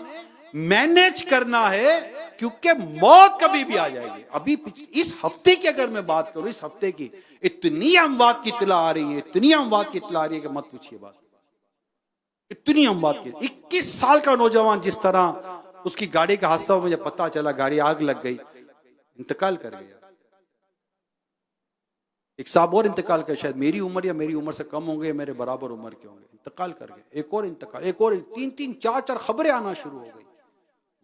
مینیج کرنا ہے، کیونکہ موت کبھی بھی آ جائے گی۔ ابھی اس ہفتے کی اگر میں بات کروں، اس ہفتے کی اتنی اموات کی اطلاع آ رہی ہے، اتنی اموات کی اطلاع آ رہی ہے کہ مت پوچھیے بات، اتنی اموات کی۔ 21 سال کا نوجوان جس طرح اس کی گاڑی کا حادثہ، مجھے پتا چلا گاڑی آگ لگ گئی، انتقال کر گیا۔ ایک صاحب اور انتقال کر، شاید میری عمر یا میری عمر سے کم ہوں گے، میرے برابر عمر کے ہوں گے، انتقال کر گئے۔ ایک اور انتقال، ایک اور 3-3 4-4 خبریں آنا شروع ہو گئی۔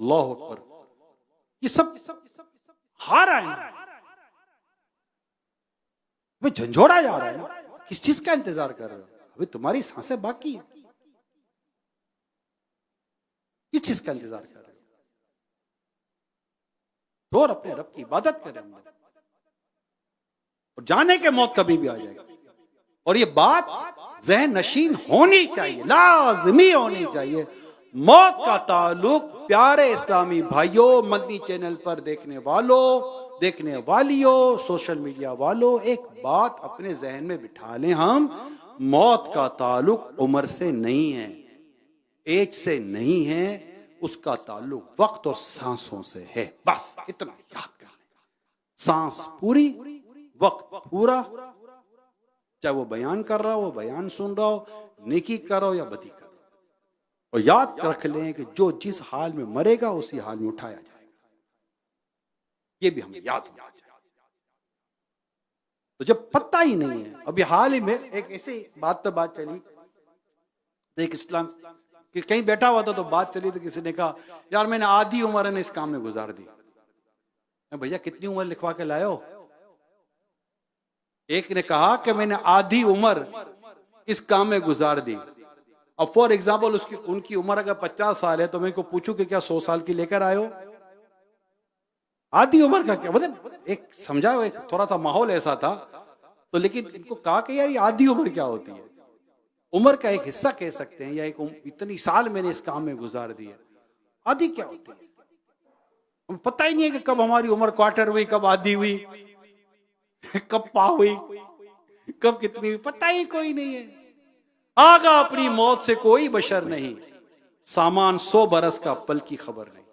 اللہ اکبر، یہ سب ہار آئے ہیں، وہ جھنجھوڑا جا رہا ہے نا۔ کس چیز کا انتظار کر رہے ہو؟ ابھی تمہاری سانسیں باقی ہیں، کس چیز کا انتظار کر رہے ہو؟ اور اپنے رب کی عبادت کریں گے، اور جانے کے موت کبھی بھی آ جائے گی، اور یہ بات ذہن نشین ہونی چاہیے، لازمی ہونی چاہیے۔ موت کا تعلق پیارے اسلامی بھائیوں، مدنی چینل پر دیکھنے والوں، دیکھنے والیوں، سوشل میڈیا والوں، ایک بات اپنے ذہن میں بٹھا لیں، ہم موت کا تعلق عمر سے نہیں ہے، ایج سے نہیں ہے، اس کا تعلق وقت اور سانسوں سے ہے، بس اتنا یاد کر لیں۔ سانس پوری، وقت پورا، چاہے وہ بیان کر رہا ہو، وہ بیان سن رہا ہو، نیکی کر رہا ہو یا بدی کر رہا ہو، اور یاد رکھ لیں کہ جو جس حال میں مرے گا اسی حال میں اٹھایا جائے گا، یہ بھی ہمیں یاد ہونا چاہیے۔ تو جب پتہ ہی نہیں ہے، ابھی حال ہی میں ایک ایسی بات چلی، ایک اسلام کہ کہیں بیٹھا ہوا تھا تو بات چلی تو کسی نے کہا یار میں نے آدھی عمر نے اس کام میں گزار دی۔ بھیا کتنی عمر لکھوا کے لائے ہو؟ ایک نے کہا کہ میں نے آدھی عمر اس کام میں گزار دی۔ اب فور ایگزامپل ان کی عمر اگر 50 سال ہے تو میں ان کو پوچھوں کہ کیا 100 سال کی لے کر آئے ہو؟ آدھی عمر کا کیا مطلب؟ ایک سمجھا، ایک تھوڑا سا ماحول ایسا تھا تو، لیکن ان کو کہا کہ یار یہ آدھی عمر کیا ہوتی ہے؟ عمر کا ایک حصہ کہہ سکتے ہیں، یا ایک اتنی سال میں نے اس کام میں گزار دی ہے، آدھی کیا ہوتی ہے؟ ہم پتہ ہی نہیں ہے کہ کب ہماری عمر کوارٹر ہوئی، کب آدھی ہوئی، کب پا ہوئی، کب کتنی ہوئی، پتہ ہی کوئی نہیں ہے۔ آگا اپنی موت سے کوئی بشر نہیں، سامان 100 برس کا پل کی خبر نہیں۔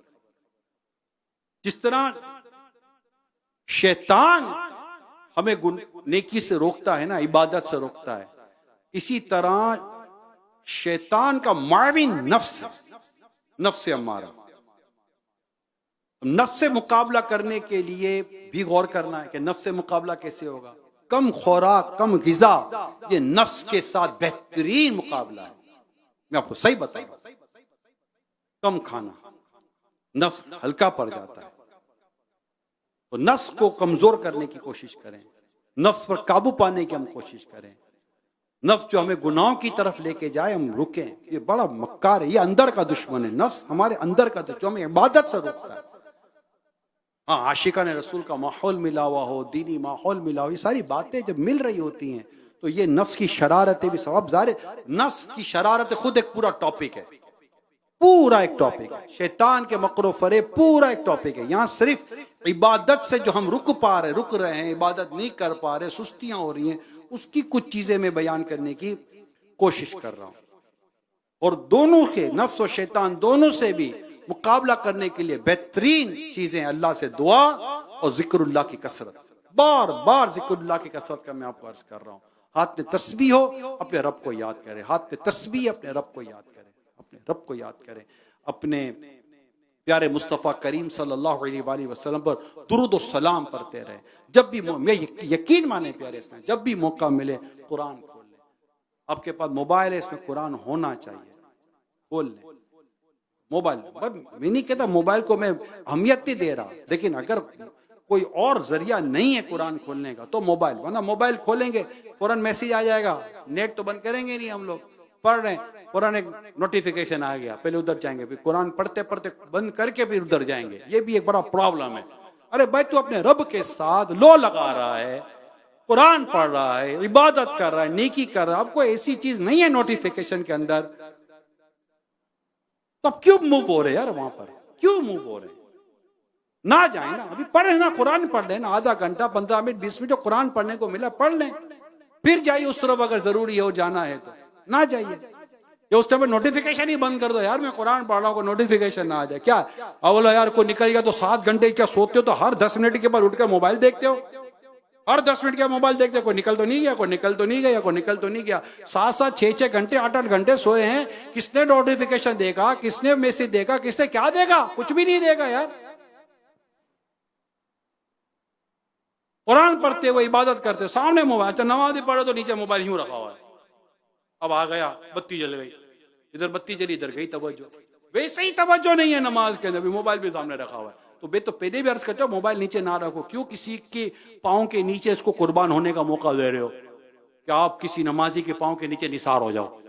جس طرح شیطان ہمیں نیکی سے روکتا ہے نا، عبادت سے روکتا ہے، اسی طرح شیطان کا معاون نفس ہے، نفس امارہ۔ نفس سے مقابلہ کرنے کے لیے بھی غور کرنا ہے کہ نفس سے مقابلہ کیسے ہوگا۔ کم خوراک، کم غذا، یہ نفس کے ساتھ بہترین مقابلہ ہے۔ میں آپ کو صحیح بتاؤں، کم کھانا، نفس ہلکا پڑ جاتا ہے۔ تو نفس کو کمزور کرنے کی کوشش کریں، نفس پر قابو پانے کی ہم کوشش کریں۔ نفس جو ہمیں گناہوں کی طرف لے کے جائے ہم رکیں، یہ بڑا مکار ہے، یہ اندر کا دشمن ہے۔ نفس ہمارے اندر کا دشمن، جو ہمیں عبادت سے روکتا ہے۔ ہاں، عاشقان رسول کا ماحول ملا ہوا ہو، دینی ماحول ملا ہو، یہ ساری باتیں جب مل رہی ہوتی ہیں تو یہ نفس کی شرارتیں بھی سبب ظاہر ہے۔ نفس کی شرارت خود ایک پورا ٹاپک ہے، پورا ایک ٹاپک ہے، شیطان کے مکر و فریب پورا ایک ٹاپک ہے۔ یہاں صرف عبادت سے جو ہم رک رہے ہیں، عبادت نہیں کر پا رہے، سستیاں ہو رہی ہیں، اس کی کچھ چیزیں میں بیان کرنے کی کوشش کر رہا ہوں۔ اور دونوں کے، نفس و شیطان دونوں سے بھی مقابلہ کرنے کے لیے بہترین چیزیں اللہ سے دعا اور ذکر اللہ کی کثرت، بار بار ذکر اللہ کی کثرت کا میں آپ کو عرض کر رہا ہوں۔ ہاتھ میں تسبیح ہو، اپنے رب کو یاد کریں، ہاتھ میں تسبیح، اپنے رب کو یاد کریں، اپنے رب کو یاد کریں، اپنے پیارے مصطفیٰ کریم صلی اللہ علیہ وآلہ وسلم پر درود و سلام پڑھتے رہیں۔ جب بھی یقین مانیں پیارے اسلام، جب بھی موقع ملے قرآن کھول لیں۔ آپ کے پاس موبائل ہے، اس میں قرآن ہونا چاہیے، کھول لیں موبائل۔ میں نہیں کہتا موبائل کو میں اہمیت نہیں دے رہا، لیکن اگر کوئی اور ذریعہ نہیں ہے قرآن کھولنے کا تو موبائل، ورنہ موبائل کھولیں گے فوراً میسیج آ جائے گا، نیٹ تو بند کریں گے نہیں ہم لوگ، پڑھ رہے ہیں فوراً ایک نوٹیفیکیشن آ گیا، پہلے ادھر جائیں گے، پھر قرآن پڑھتے پڑھتے بند کر کے پھر ادھر جائیں گے۔ یہ بھی ایک بڑا پرابلم ہے۔ ارے بھائی تو اپنے رب کے ساتھ لو لگا رہا ہے، قرآن پڑھ رہا ہے، عبادت کر رہا ہے، نیکی کر رہا ہے، اب کوئی ایسی چیز نہیں ہے نوٹیفیکیشن کے اندر، تو اب کیوں موو ہو رہے یار وہاں پر؟ کیوں موو ہو رہے؟ نہ جائیں نا، ابھی پڑھ رہے نا، قرآن پڑھ لیں نا، آدھا گھنٹہ 15 منٹ 20 منٹ جو قرآن پڑھنے کو ملا پڑھ لیں، پھر جائیے اس طرف اگر ضروری ہو جانا ہے تو، نہ جائیے۔ یا اس ٹائم نوٹیفیکیشن ہی بند کر دو، یار میں قرآن پڑھ رہا ہوں، کوئی نوٹیفیکیشن نہ آ جائے۔ کیا اولا یار کوئی نکل گیا تو 7 گھنٹے کیا سوتے ہو تو ہر 10 منٹ کے بعد اٹھ کر موبائل دیکھتے ہو؟ ہر 10 منٹ کا موبائل دیکھتے، کوئی نکل تو نہیں گیا، کوئی نکل تو نہیں گیا، کوئی نکل تو نہیں گیا، 7 6 گھنٹے 8 گھنٹے سوئے ہیں، کس نے نوٹیفیکیشن دیکھا، کس نے میسج دیکھا، کس نے کیا دیکھا؟ کچھ بھی نہیں دیکھا یار۔ قرآن پڑھتے ہوئے عبادت کرتے سامنے موبائل، تو نماز پڑھو تو نیچے موبائل یوں رکھا ہوا ہے، اب آ گیا بتی جل گئی، ادھر بتی جلی ادھر گئی توجہ، ویسے ہی توجہ نہیں ہے نماز کے اندر، موبائل بھی سامنے رکھا ہوا ہے۔ تو تو پہلے بھی عرض کرتے ہو موبائل نیچے نہ رکھو، کیوں کسی کے پاؤں کے نیچے اس کو قربان ہونے کا موقع دے رہے ہو؟ کہ آپ کسی نمازی کے پاؤں کے نیچے نثار ہو جاؤ،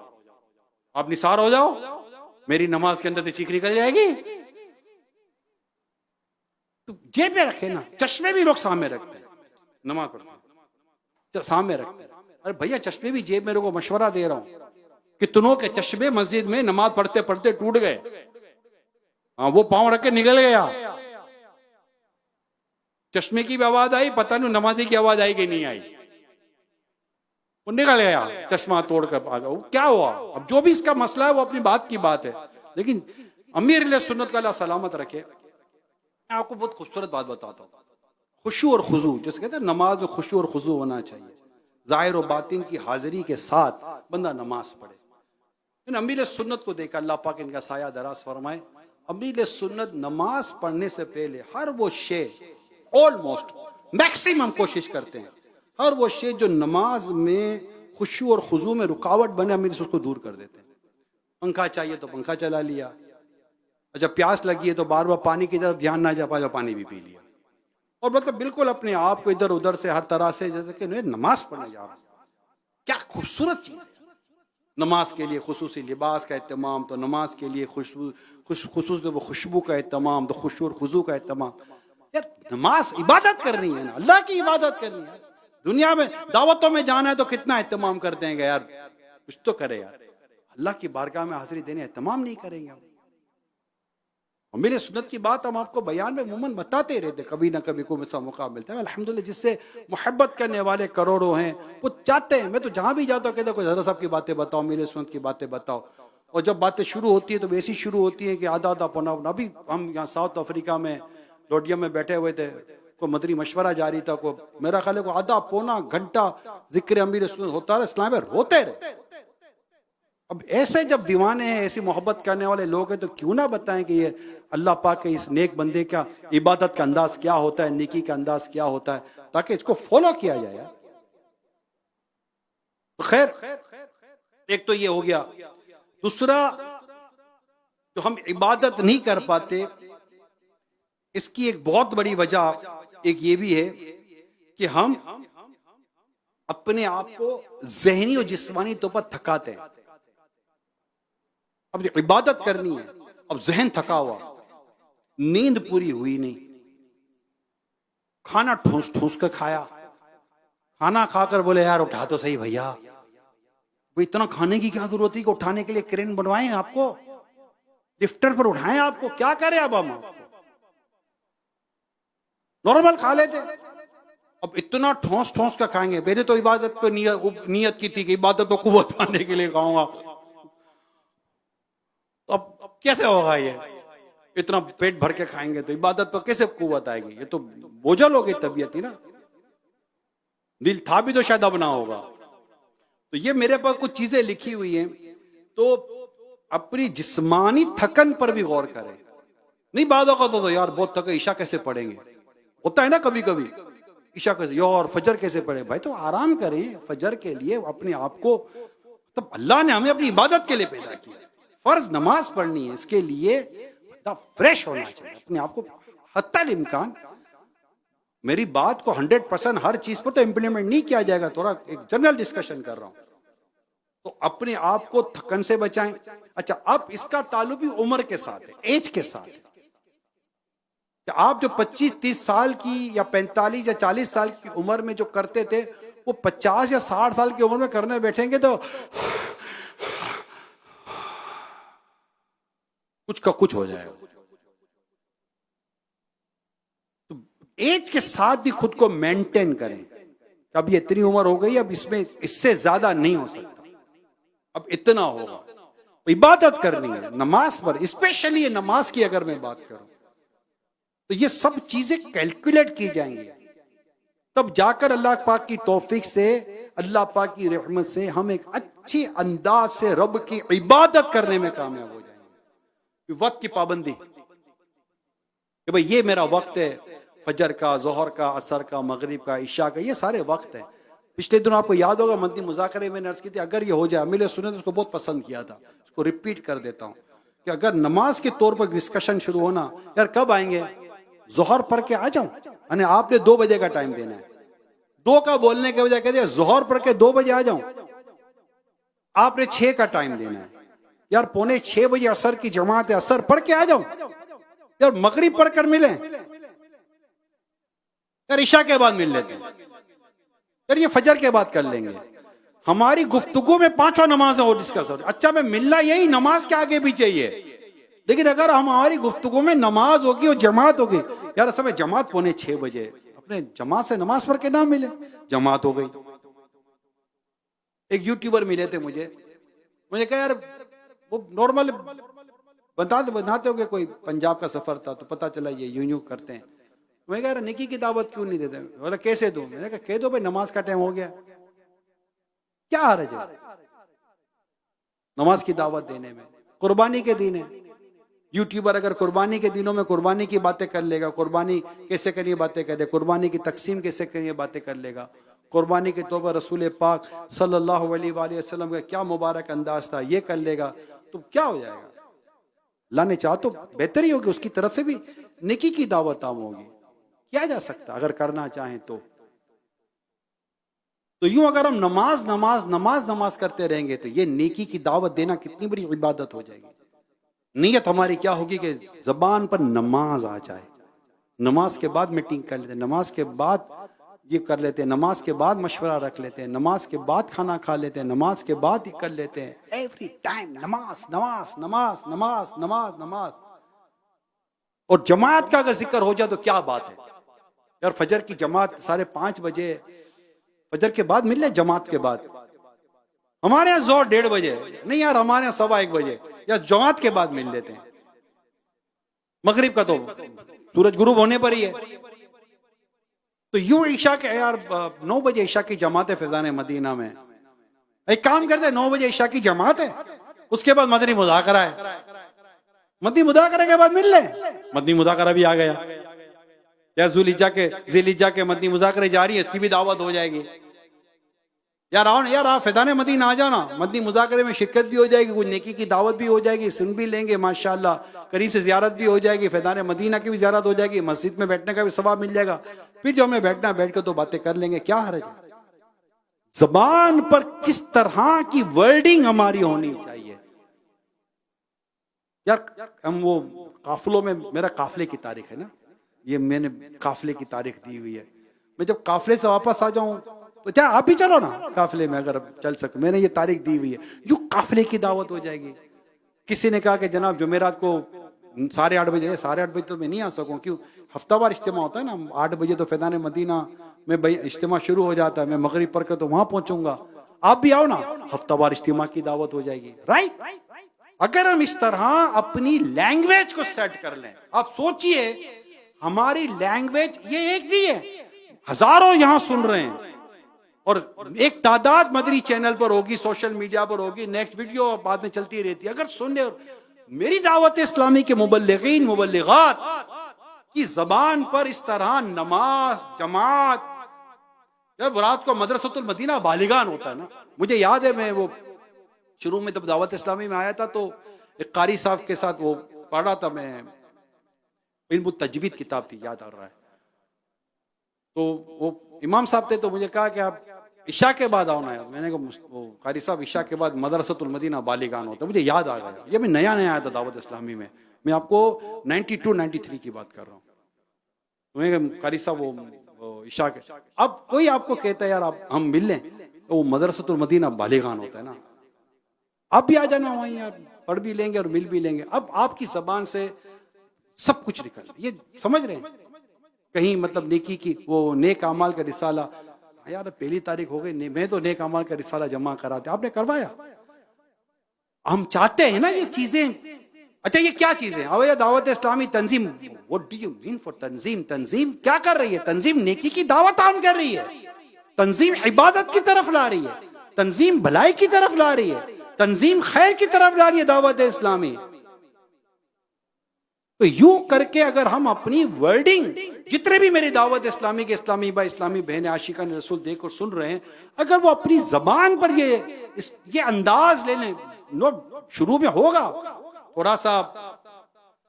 آپ نثار ہو جاؤ، میری نماز کے اندر سے چیخ نکل جائے گی۔ تو جیب میں رکھے نا، چشمے بھی لوگ سامنے رکھتے ہیں، نماز پڑھتے سامنے رکھتے ہیں۔ ارے بھیا چشمے بھی جیب میں کو مشورہ دے رہا ہوں، کتنوں کے چشمے مسجد میں نماز پڑھتے پڑھتے ٹوٹ گئے، ہاں وہ پاؤں رکھ کے نکل گیا۔ چشمے کی بھی آواز آئی، پتہ نہیں نمازی کی آواز آئی کہ نہیں آئی، وہ نکل گیا چشمہ توڑ کر آ گیا. کیا ہوا؟ اب جو بھی اس کا مسئلہ ہے وہ اپنی بات کی بات ہے، لیکن امیر علیہ سنت کا اللہ سلامت رکھے. میں آپ کو بہت خوبصورت بات بتاتا ہوں. خشوع اور خضوع، جیسے کہتے ہیں نماز میں خشوع اور خضوع ہونا چاہیے، ظاہر و باطن کی حاضری کے ساتھ بندہ نماز پڑھے. ان امیر سنت کو دیکھا، اللہ پاک ان کا سایہ دراز فرمائے. امیر سنت نماز پڑھنے سے پہلے ہر وہ شے، آلموسٹ میکسیمم کوشش کرتے ہیں، ہر وہ شے جو نماز میں خشوع اور خضوع میں رکاوٹ بنے، امیر اس کو دور کر دیتے ہیں. پنکھا چاہیے تو پنکھا چلا لیا، جب پیاس لگی ہے تو بار بار پانی کی طرف دھیان نہ جا پائے تو پانی بھی پی لیا، اور مطلب بالکل اپنے آپ کو ادھر ادھر سے ہر طرح سے جیسے کہ نماز پڑھنے جا رہا ہوں. کیا خوبصورت چیز ہے. نماز کے لیے خصوصی لباس کا اہتمام، تو نماز کے لیے خصوصی وہ خوشبو کا اہتمام، تو خشوع اور خضوع کا اہتمام. یار نماز عبادت کرنی ہے نا، اللہ کی عبادت کرنی ہے. دنیا میں دعوتوں میں جانا ہے تو کتنا اہتمام کرتے ہیں کہ یار کچھ تو کرے یار. اللہ کی بارگاہ میں حاضری دینے اہتمام نہیں کریں گے. اور میرے سنت کی بات ہم آپ کو بیان میں عموماً بتاتے رہتے، کبھی نہ کبھی کوئی ایسا موقع ملتا ہے. الحمدللہ جس سے محبت کرنے والے کروڑوں ہیں، وہ چاہتے ہیں. میں تو جہاں بھی جاتا ہوں کہتا ہوں کوئی حضرت صاحب کی باتیں بتاؤ، میرے سنت کی باتیں بتاؤ. اور جب باتیں شروع ہوتی ہیں تو ایسی شروع ہوتی ہیں کہ آدھا آدھا پونا. ابھی ہم یہاں ساؤتھ افریقہ میں لوڈیا میں بیٹھے ہوئے تھے، کوئی مدری مشورہ جاری تھا، کو میرا خیال ہے کو آدھا پونا گھنٹہ ذکر امیر سنت ہوتا رہا، اسلام میں روتے رہے. اب ایسے جب دیوانے ہیں، ایسی محبت کرنے والے لوگ ہیں، تو کیوں نہ بتائیں کہ یہ اللہ پاک کے اس نیک بندے کا عبادت کا انداز کیا ہوتا ہے، نیکی کا انداز کیا ہوتا ہے، تاکہ اس کو فالو کیا جائے. خیر، ایک تو یہ ہو گیا. دوسرا جو ہم عبادت نہیں کر پاتے، اس کی ایک بہت بڑی وجہ ایک یہ بھی ہے کہ ہم اپنے آپ کو ذہنی اور جسمانی طور پر تھکاتے ہیں. اب عبادت کرنی ہے، اب ذہن تھکا ہوا، نیند پوری ہوئی نہیں، کھانا ٹھوس ٹھوس کر کھایا، کھانا کھا کر بولے یار اٹھا تو صحیح بھیا، وہ اتنا کھانے کی کیا ضرورت ہے کہ اٹھانے کے لیے کرین بنوائیں آپ کو، لفٹر پر اٹھائیں آپ کو، کیا کریں اب ہم نارمل کھا لیتے. اب اتنا ٹھوس ٹھوس کا کھائیں گے. پہلے تو عبادت پہ نیت کی تھی کہ عبادت کو قوت پانے کے لیے کھاؤں گا، اب کیسے ہوگا؟ یہ اتنا پیٹ بھر کے کھائیں گے تو عبادت پر کیسے قوت آئے گی؟ یہ تو بوجھل ہو گئی طبیعت ہی نا، دل تھا بھی تو شاید اب نہ ہوگا. تو یہ میرے پاس کچھ چیزیں لکھی ہوئی ہیں، تو اپنی جسمانی تھکن پر بھی غور کریں. نہیں بعد اوقات تو یار بہت تھکے، عشاء کیسے پڑھیں گے؟ ہوتا ہے نا کبھی کبھی، عشاء کیسے یار فجر کیسے پڑھیں؟ بھائی تو آرام کریں. فجر کے لیے اپنے آپ کو، تب اللہ نے ہمیں اپنی عبادت کے لیے پیدا کیا. فرض نماز پڑھنی ہے، اس کے لیے فریش ہونا چاہیے اپنے آپ کو حتی الامکان. میری بات کو 100% ہر چیز پر تو امپلیمنٹ نہیں کیا جائے گا، تھوڑا ایک جنرل ڈسکشن کر رہا ہوں. تو اپنے آپ کو تھکن سے بچائیں. اچھا، اب اس کا تعلق بھی عمر کے ساتھ ہے، ایج کے ساتھ ہے. کہ آپ جو 25-30 سال کی یا 45 یا 40 سال کی عمر میں جو کرتے تھے، وہ 50 یا 60 سال کی عمر میں کرنے بیٹھیں گے تو کچھ کا کچھ ہو جائے گا. تو ایج کے ساتھ بھی خود کو مینٹین کریں. اب یہ اتنی عمر ہو گئی، اب اس میں اس سے زیادہ نہیں ہو سکتا، اب اتنا ہوگا. عبادت کرنی ہے نماز پر، اسپیشلی نماز کی اگر میں بات کروں تو یہ سب چیزیں کیلکولیٹ کی جائیں گی، تب جا کر اللہ پاک کی توفیق سے، اللہ پاک کی رحمت سے ہم ایک اچھی انداز سے رب کی عبادت کرنے میں کامیاب ہو جائیں گے. وقت کی پابندی کہ بھئی یہ میرا وقت ہے، فجر کا، ظہر کا، عصر کا، مغرب کا، عشاء کا، یہ سارے وقت ہیں. پچھلے دن آپ کو یاد ہوگا مدنی مذاکرے میں نے عرض کی تھی، اگر یہ ہو جائے، امیر سنت اس کو بہت پسند کیا تھا، اس کو ریپیٹ کر دیتا ہوں کہ اگر نماز کے طور پر ڈسکشن شروع ہونا، یار کب آئیں گے؟ ظہر پڑھ کے آ جاؤں، یعنی آپ نے 2 بجے کا ٹائم دینا ہے. 2 کا بولنے کے بجائے کہتے ہیں ظہر پڑھ کے 2 بجے آ جاؤں. آپ نے 6 کا ٹائم دینا ہے. یار 5:45 بجے عصر کی جماعت ہے، عصر پڑھ کے آ جاؤں. یار مغرب پڑھ کر ملیں، یار عشاء کے بعد مل لیتے ہیں، یار یہ فجر کے بعد کر لیں گے. ہماری گفتگو میں 5 نمازیں اور ڈسکس ہو رہی. اچھا میں ملنا یہی نماز کے آگے بھی چاہیے، لیکن اگر ہماری گفتگو میں نماز ہوگی اور جماعت ہوگی، یار اصل میں جماعت 5:45 اپنے جماعت سے نماز پڑھ کے نہ ملے، جماعت ہو گئی۔ ایک یوٹیوبر ملے تھے مجھے کہا یار وہ نارمل بناتے ہو کہ کوئی پنجاب کا سفر تھا تو پتا چلا یہ یوں کرتے ہیں۔ میں کہا یار نیکی کی دعوت کیوں نہیں دیتے؟ بولا کیسے دوں؟ میں نے کہا کہہ دو بھائی نماز کا ٹائم ہو گیا، کیا حرج ہے نماز کی دعوت دینے میں؟ قربانی کے دن ہے، یوٹیوبر اگر قربانی کے دنوں میں قربانی کی باتیں کر لے گا، قربانی کیسے کرنی باتیں کر دے، قربانی کی تقسیم کیسے کرنی باتیں کر لے گا، قربانی کے طور پر رسول پاک صلی اللہ علیہ وآلہ وسلم کا کیا مبارک انداز تھا، یہ کر لے گا تو کیا ہو جائے گا؟ اللہ نے چاہا تو بہتر ہی ہوگی، اس کی طرف سے بھی نیکی کی دعوت عام ہوگی، کیا جا سکتا اگر کرنا چاہیں تو یوں اگر ہم نماز کرتے رہیں گے تو یہ نیکی کی دعوت دینا کتنی بڑی عبادت ہو جائے گی۔ نیت ہماری کیا ہوگی کہ زبان پر نماز آ جائے، نماز کے بعد میٹنگ کر لیتے ہیں، نماز کے بعد یہ کر لیتے ہیں، نماز کے بعد مشورہ رکھ لیتے ہیں، نماز کے بعد کھانا کھا لیتے ہیں، نماز کے بعد یہ کر لیتے ہیں، ایوری ٹائم نماز نماز نماز نماز نماز نماز۔ اور جماعت کا اگر ذکر ہو جائے تو کیا بات ہے یار، فجر کی جماعت 5:30 بجے فجر کے بعد مل لے، جماعت کے بعد ہمارے یہاں زور 1:30 بجے نہیں یار، ہمارے یہاں 1:15 بجے یا جماعت کے بعد مل لیتے ہیں۔ مغرب کا تو سورج غروب ہونے پر ہی ہے، تو یوں عشاء کے یار 9 بجے عشاء کی جماعت ہے فیضان مدینہ میں، ایک کام کرتے ہیں 9 بجے عشاء کی جماعت ہے، اس کے بعد مدنی مذاکرہ ہے، مدنی مذاکرہ کے بعد مل لیں، مدنی مذاکرہ بھی آ گیا، یا ذی الحجہ کے مدنی مذاکرے جاری ہیں، اس کی بھی دعوت ہو جائے گی۔ یار آؤ یار، آپ فیضان مدینہ آ جانا، مدنی مذاکرے میں شرکت بھی ہو جائے گی، کچھ نیکی کی دعوت بھی ہو جائے گی، سن بھی لیں گے ماشاءاللہ، قریب سے زیارت بھی ہو جائے گی، فیضان مدینہ کی بھی زیارت ہو جائے گی، مسجد میں بیٹھنے کا بھی ثواب مل جائے گا، پھر جو ہمیں بیٹھنا بیٹھ کے تو باتیں کر لیں گے، کیا حرج ہے؟ زبان پر کس طرح کی ورڈنگ ہماری ہونی چاہیے یار۔ ہم وہ قافلوں میں، میرا قافلے کی تاریخ ہے نا، یہ میں نے قافلے کی تاریخ دی ہوئی ہے، میں جب قافلے سے واپس آ جاؤں تو کیا آپ بھی چلو نا قافلے میں اگر چل سکو، میں نے یہ تاریخ دی ہوئی ہے، یوں قافلے کی دعوت ہو جائے گی۔ کسی نے کہا کہ جناب جمعرات کو 8:30 بجے، 8:30 بجے تو میں نہیں آ سکوں، کیوں؟ ہفتہ وار اجتماع ہوتا ہے نا، 8 بجے تو فیضان مدینہ میں اجتماع شروع ہو جاتا ہے، میں مغرب پڑھ کے تو وہاں پہنچوں گا، آپ بھی آؤ نا، ہفتہ وار اجتماع کی دعوت ہو جائے گی، رائٹ؟ اگر ہم اس طرح اپنی لینگویج کو سیٹ کر لیں، آپ سوچئے ہماری لینگویج یہ ایک نہیں ہے، ہزاروں یہاں سن رہے ہیں، اور ایک تعداد مدنی چینل پر ہوگی، سوشل میڈیا پر ہوگی، نیکسٹ ویڈیو بعد میں چلتی رہتی ہے، اگر سننے، میری دعوت اسلامی کے مبلغین مبلغات کی زبان پر اس طرح نماز جماعت، جب رات کو مدرسۃ المدینہ بالغان ہوتا ہے نا، مجھے یاد ہے میں وہ شروع میں جب دعوت اسلامی میں آیا تھا تو ایک قاری صاحب کے ساتھ وہ پڑھ رہا تھا، میں علم التجوید کتاب تھی، یاد آ رہا ہے، تو وہ امام صاحب تھے، تو مجھے کہا کہ آپ عشاء کے بعد آؤ نا یار، میں نے کہا قاری صاحب عشاء کے بعد مدرسۃ المدینہ بالغان ہوتا ہے، مجھے یاد آ گیا، یہ میں نیا آیا تھا دعوت اسلامی میں آپ کو 92-93 کی بات کر رہا ہوں، تو میں کہا قاری صاحب وہ عشاء کے، اب کوئی آپ کو کہتا ہے یار آپ ہم مل لیں، تو وہ مدرسۃ المدینہ بالغان ہوتا ہے نا، آپ بھی آ جانا وہیں، یار پڑھ بھی لیں گے اور مل بھی لیں گے، اب آپ کی زبان سے سب کچھ نکل، یہ سمجھ رہے ہیں؟ کہیں مطلب نیکی کی وہ نیک اعمال کا رسالہ، یار 1 تاریخ ہو گئی، میں تو نیک اعمال کا رسالہ جمع کراتے، آپ نے کروایا؟ ہم چاہتے ہیں نا یہ چیزیں، اچھا یہ کیا چیزیں؟ اب یہ دعوت اسلامی تنظیم، what do you mean for تنظیم؟ تنظیم کیا کر رہی ہے؟ تنظیم نیکی کی دعوت عام کر رہی ہے، تنظیم عبادت کی طرف لا رہی ہے، تنظیم بھلائی کی طرف لا رہی ہے، تنظیم خیر کی طرف لا رہی ہے دعوت اسلامی۔ تو یوں کر کے اگر ہم اپنی ورڈنگ، جتنے بھی میری دعوت اسلامی کے اسلامی بھائی اسلامی بہنیں عاشقان رسول دیکھ اور سن رہے ہیں، اگر وہ اپنی زبان پر یہ انداز لے لیں، شروع میں ہوگا تھوڑا سا،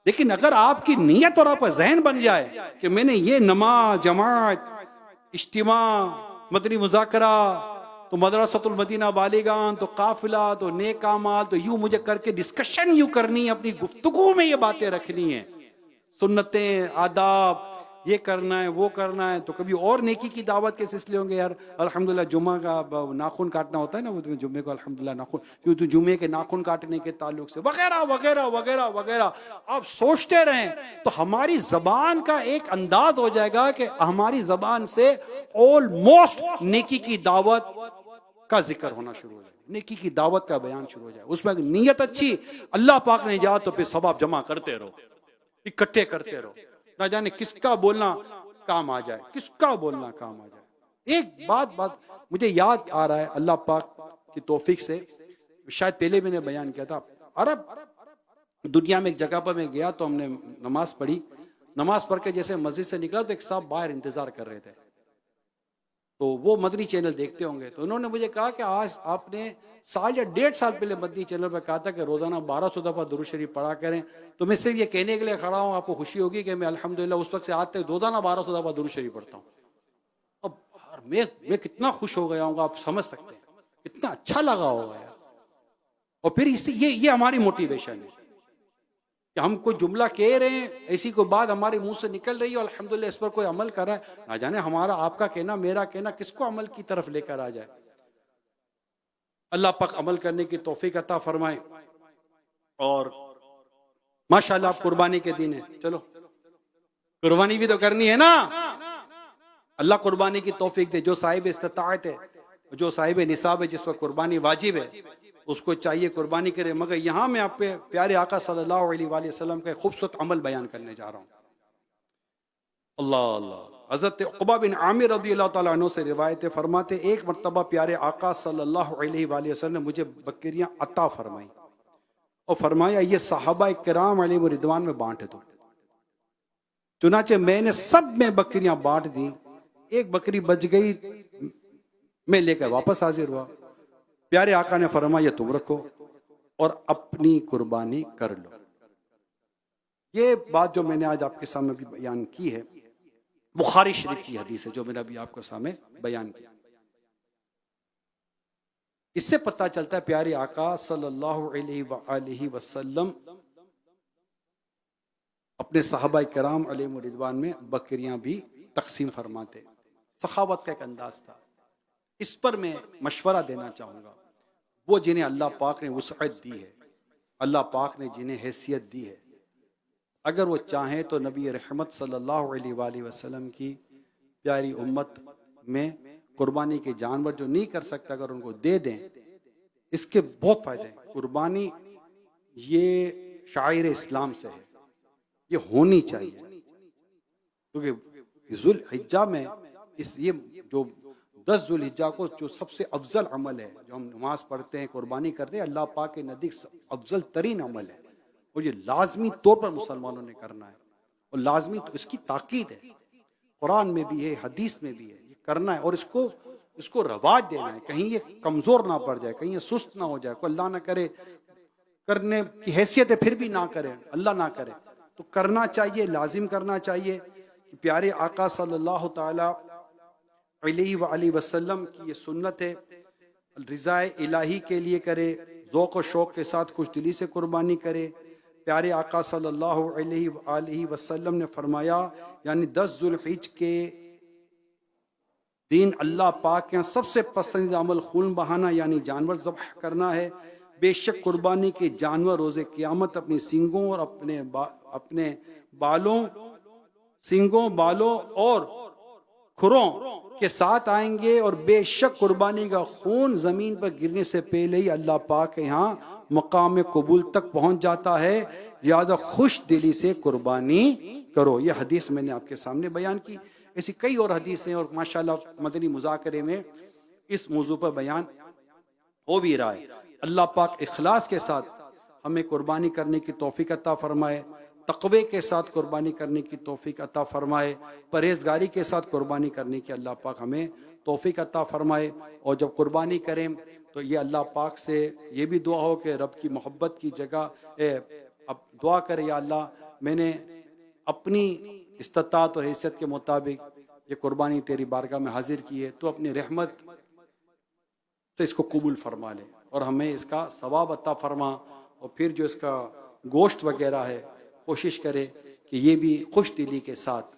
لیکن اگر آپ کی نیت اور آپ کا ذہن بن جائے کہ میں نے یہ نماز جماعت اجتماع مدنی مذاکرہ تو مدرسۃ المدینہ بالغان تو قافلہ تو نیک اعمال، تو یوں مجھے کر کے ڈسکشن یوں کرنی ہے، اپنی گفتگو میں یہ باتیں رکھنی ہیں، سنتیں آداب یہ کرنا ہے وہ کرنا ہے، تو کبھی اور نیکی کی دعوت کے سلسلے ہوں گے، یار الحمدللہ جمعہ کا ناخن کاٹنا ہوتا ہے نا، وہ جمعے کو الحمدللہ ناخن، کیوں تو جمعے کے ناخن کاٹنے کے تعلق سے وغیرہ وغیرہ وغیرہ وغیرہ آپ سوچتے رہیں، تو ہماری زبان کا ایک انداز ہو جائے گا کہ ہماری زبان سے آلموسٹ نیکی کی دعوت کا ذکر ہونا شروع ہو جائے، نیکی کی دعوت کا بیان شروع ہو جائے، اس میں نیت اچھی اللہ پاک نے جا تو پھر ثواب جمع کرتے رہو، اکٹھے کرتے رہو، نہ جانے کس کا بولنا کام آ جائے، کس کا بولنا کام آ جائے۔ ایک بات مجھے یاد آ رہا ہے اللہ پاک کی توفیق سے، شاید پہلے میں نے بیان کیا تھا، عرب دنیا میں ایک جگہ پر میں گیا تو ہم نے نماز پڑھی، نماز پڑھ کے جیسے مسجد سے نکلا تو ایک صاحب باہر انتظار کر رہے تھے، تو وہ مدنی چینل دیکھتے ہوں گے، تو انہوں نے مجھے کہا کہ آج آپ نے سال یا 1.5 سال پہلے مدنی چینل پہ کہا تھا کہ روزانہ 1200 دفعہ درود شریف پڑھا کریں، تو میں صرف یہ کہنے کے لیے کھڑا ہوں، آپ کو خوشی ہوگی کہ میں الحمدللہ اس وقت سے آج تک روزانہ 1200 دفعہ درود شریف پڑھتا ہوں۔ اب میں کتنا خوش ہو گیا ہوں گا، آپ سمجھ سکتے ہیں کتنا اچھا لگا ہوگا یار۔ اور پھر یہ ہماری موٹیویشن ہے کہ ہم کوئی جملہ کہہ رہے ہیں، ایسی کوئی بات ہمارے منہ سے نکل رہی ہے اور الحمدللہ اس پر کوئی عمل کر رہا ہے، نہ جانے ہمارا آپ کا کہنا میرا کہنا کس کو عمل کی طرف لے کر آ جائے۔ اللہ پاک عمل کرنے کی توفیق عطا فرمائے۔ اور ماشاءاللہ آپ قربانی کے دن ہے، چلو قربانی بھی تو کرنی ہے نا، اللہ قربانی کی توفیق دے۔ جو صاحب استطاعت ہے، جو صاحب نصاب ہے، جس پر قربانی واجب ہے، اس کو چاہیے قربانی کرے۔ مگر یہاں میں آپ پہ پیارے آقا صلی اللہ علیہ وآلہ وسلم کا خوبصورت عمل بیان کرنے جا رہا ہوں۔ اللہ اللہ، حضرت عقبہ بن عامر رضی اللہ تعالیٰ عنہ سے روایت ہے، فرماتے ایک مرتبہ پیارے آقا صلی اللہ علیہ وآلہ وسلم نے مجھے بکریاں عطا فرمائی اور فرمایا یہ صحابہ کرام علیہ رضوان میں بانٹ دو۔ چنانچہ میں نے سب میں بکریاں بانٹ دی، ایک بکری بچ گئی، میں لے کر واپس حاضر ہوا، پیارے آقا نے فرمایا تم رکھو اور اپنی قربانی کر لو۔ یہ بات جو میں نے آج آپ کے سامنے بھی بیان کی ہے، بخاری شریف کی حدیث ہے جو میں نے ابھی آپ کے سامنے بیان کی۔ اس سے پتہ چلتا ہے پیارے آقا صلی اللہ علیہ وآلہ وسلم اپنے صحابہ کرام علیہ رضوان میں بکریاں بھی تقسیم فرماتے، سخاوت کا ایک انداز تھا۔ اس پر میں مشورہ دینا چاہوں گا، وہ جنہیں اللہ پاک نے وسعت دی ہے، اللہ پاک نے جنہیں حیثیت دی ہے، اگر وہ چاہیں تو نبی رحمت صلی اللہ علیہ وآلہ وسلم کی پیاری امت میں قربانی کے جانور جو نہیں کر سکتا اگر ان کو دے دیں، اس کے بہت فائدے ہیں۔ قربانی یہ شاعر اسلام سے ہے، یہ ہونی چاہیے، کیونکہ ذوالحجہ میں یہ جو 10 ذوالحجہ کو جو سب سے افضل عمل ہے، جو ہم نماز پڑھتے ہیں قربانی کرتے ہیں، اللہ پاک کے نزدیک افضل ترین عمل ہے، اور یہ لازمی طور پر مسلمانوں نے کرنا ہے، اور لازمی تو اس کی تاکید ہے، قرآن میں بھی ہے، حدیث میں بھی ہے، یہ کرنا ہے، اور اس کو رواج دینا ہے، کہیں یہ کمزور نہ پڑ جائے، کہیں یہ سست نہ ہو جائے، کوئی اللہ نہ کرے کرنے کی حیثیت ہے پھر بھی نہ کرے، اللہ نہ کرے، تو کرنا چاہیے، لازم کرنا چاہیے کہ پیارے آقا صلی اللہ تعالی علیہ وآلہ وسلم کی یہ سنت ہے، رضا الہی کے لیے کرے، ذوق و شوق کے ساتھ خوش دلی سے قربانی کرے۔ پیارے آقا صلی اللہ علیہ وآلہ وسلم نے فرمایا، یعنی 10 ذوالحج کے دن اللہ پاک کے یہاں سب سے پسندیدہ عمل خون بہانا یعنی جانور ذبح کرنا ہے۔ بے شک قربانی کے جانور روز قیامت اپنی سینگوں اور اپنے بالوں اور کھروں کے ساتھ آئیں گے، اور بے شک قربانی کا خون زمین پر گرنے سے پہلے ہی اللہ پاک کے یہاں مقام قبول تک پہنچ جاتا ہے، لہذا خوش دلی سے قربانی کرو۔ یہ حدیث میں نے آپ کے سامنے بیان کی، ایسی کئی اور حدیثیں، اور ماشاءاللہ مدنی مذاکرے میں اس موضوع پر بیان ہو بھی رہا ہے۔ اللہ پاک اخلاص کے ساتھ ہمیں قربانی کرنے کی توفیق عطا فرمائے، تقوی کے ساتھ قربانی کرنے کی توفیق عطا فرمائے، پرہیزگاری کے ساتھ قربانی کرنے کی اللہ پاک ہمیں توفیق عطا فرمائے۔ اور جب قربانی کریں تو یہ اللہ پاک سے یہ بھی دعا ہو کہ رب کی محبت کی جگہ اب دعا کرے، یا اللہ میں نے اپنی استطاعت اور حیثیت کے مطابق یہ قربانی تیری بارگاہ میں حاضر کی ہے، تو اپنی رحمت سے اس کو قبول فرما لے اور ہمیں اس کا ثواب عطا فرما، اور پھر جو اس کا گوشت وغیرہ ہے کوشش کرے کہ یہ بھی خوش دلی کے ساتھ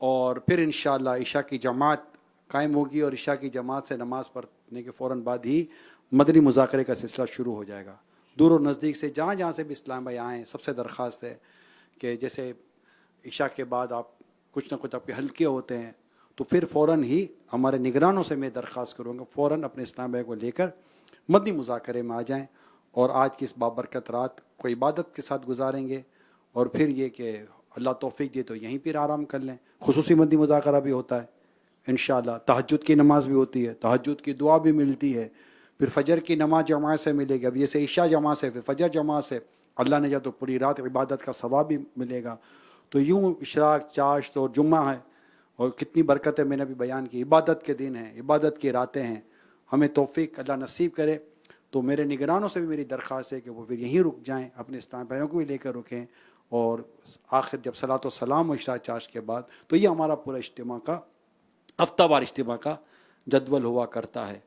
اور پھر انشاءاللہ عشاء کی جماعت قائم ہوگی اور عشاء کی جماعت سے نماز پڑھنے کے فوراً بعد ہی مدنی مذاکرے کا سلسلہ شروع ہو جائے گا. دور و نزدیک سے جہاں جہاں سے بھی اسلام بھائی آئیں، سب سے درخواست ہے کہ جیسے عشاء کے بعد آپ کچھ نہ کچھ آپ کے حلقے ہوتے ہیں تو پھر فوراً ہی ہمارے نگرانوں سے میں درخواست کروں گا فوراً اپنے اسلام بھائی کو لے کر مدنی مذاکرے میں آ جائیں اور آج کی اس بابرکت رات کو عبادت کے ساتھ گزاریں گے. اور پھر یہ کہ اللہ توفیق دے تو یہیں پھر آرام کر لیں. خصوصی مدنی مذاکرہ بھی ہوتا ہے انشاءاللہ. تہجد کی نماز بھی ہوتی ہے، تہجد کی دعا بھی ملتی ہے، پھر فجر کی نماز جماعت سے ملے گی. اب یہ سے عشاء جماعت سے، پھر فجر جماعت سے اللہ نے جب تو پوری رات عبادت کا ثواب بھی ملے گا. تو یوں اشراق، چاشت اور جمعہ ہے اور کتنی برکتیں میں نے بھی بیان کی. عبادت کے دن ہیں، عبادت کی راتیں ہیں، ہمیں توفیق اللہ نصیب کرے. تو میرے نگرانوں سے بھی میری درخواست ہے کہ وہ پھر یہیں رک جائیں، اپنے اسلام بھائیوں کو بھی لے کر رکیں. اور آخر جب صلاۃ و سلام و اشراق چاشت کے بعد تو یہ ہمارا پورا اجتماع کا ہفتہ وار اجتماع کا جدول ہوا کرتا ہے.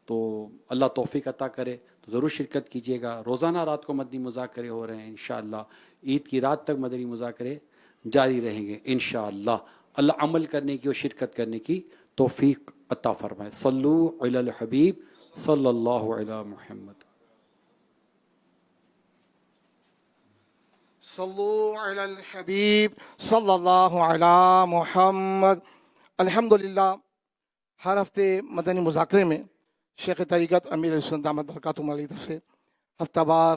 تو اللہ توفیق عطا کرے تو ضرور شرکت کیجیے گا. روزانہ رات کو مدنی مذاکرے ہو رہے ہیں انشاءاللہ. عید کی رات تک مدنی مذاکرے جاری رہیں گے انشاءاللہ. اللہ عمل کرنے کی اور شرکت کرنے کی توفیق عطا فرمائے. صلو علی الحبیب صلی اللہ علی محمد. صلو علی الحبیب صلی اللہ علی محمد. الحمدللہ ہر ہفتے مدنی مذاکرے میں شیخ طریقت امیر سنت دامت برکاتہم علیہ طرف سے ہفتہ وار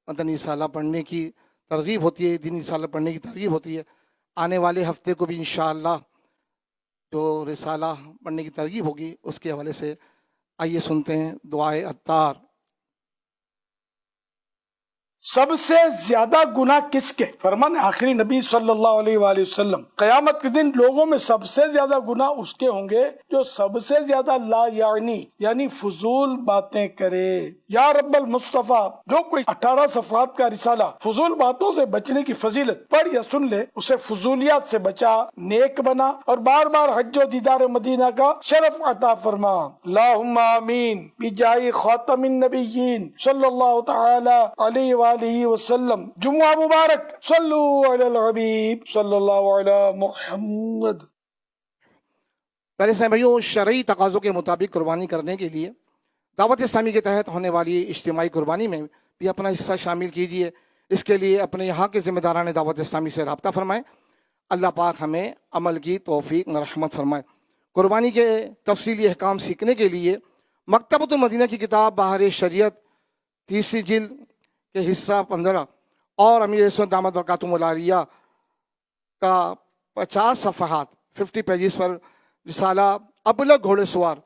مدنی رسالہ پڑھنے کی ترغیب ہوتی ہے، دینی رسالہ پڑھنے کی ترغیب ہوتی ہے. آنے والے ہفتے کو بھی انشاءاللہ جو رسالہ پڑھنے کی ترغیب ہوگی اس کے حوالے سے آئیے سنتے ہیں دعائے عطار. سب سے زیادہ گناہ کس کے؟ فرمان آخری نبی صلی اللہ علیہ وآلہ وسلم قیامت کے دن لوگوں میں سب سے زیادہ گناہ اس کے ہوں گے جو سب سے زیادہ لا یعنی فضول باتیں کرے. یا رب المصطفیٰ جو کوئی 18 صفحات کا رسالہ فضول باتوں سے بچنے کی فضیلت پڑھ یا سن لے اسے فضولیات سے بچا، نیک بنا اور بار بار حج و دیدار مدینہ کا شرف عطا فرما. اللہم آمین بجاہ خاتم النبیین صلی اللہ تعالی علیہ وآلہ وسلم. جمعہ مبارک. صلو علی الحبیب صلی اللہ علی محمد. پہلے سے بھائیوں شرعی تقاضوں کے مطابق قربانی کرنے کے لیے دعوت اسلامی کے تحت ہونے والی اجتماعی قربانی میں بھی اپنا حصہ شامل کیجیے. اس کے لیے اپنے یہاں کے ذمہ داران دعوت اسلامی سے رابطہ فرمائیں. اللہ پاک ہمیں عمل کی توفیق رحمت فرمائے. قربانی کے تفصیلی احکام سیکھنے کے لیے مکتبۃ المدینہ کی کتاب بہار شریعت 3 جلد کے حصہ 15 اور امیر سنت دامت برکاتہم العالیہ کا 50 صفحات 50 پیجز پر رسالہ ابلغ گھوڑے سوار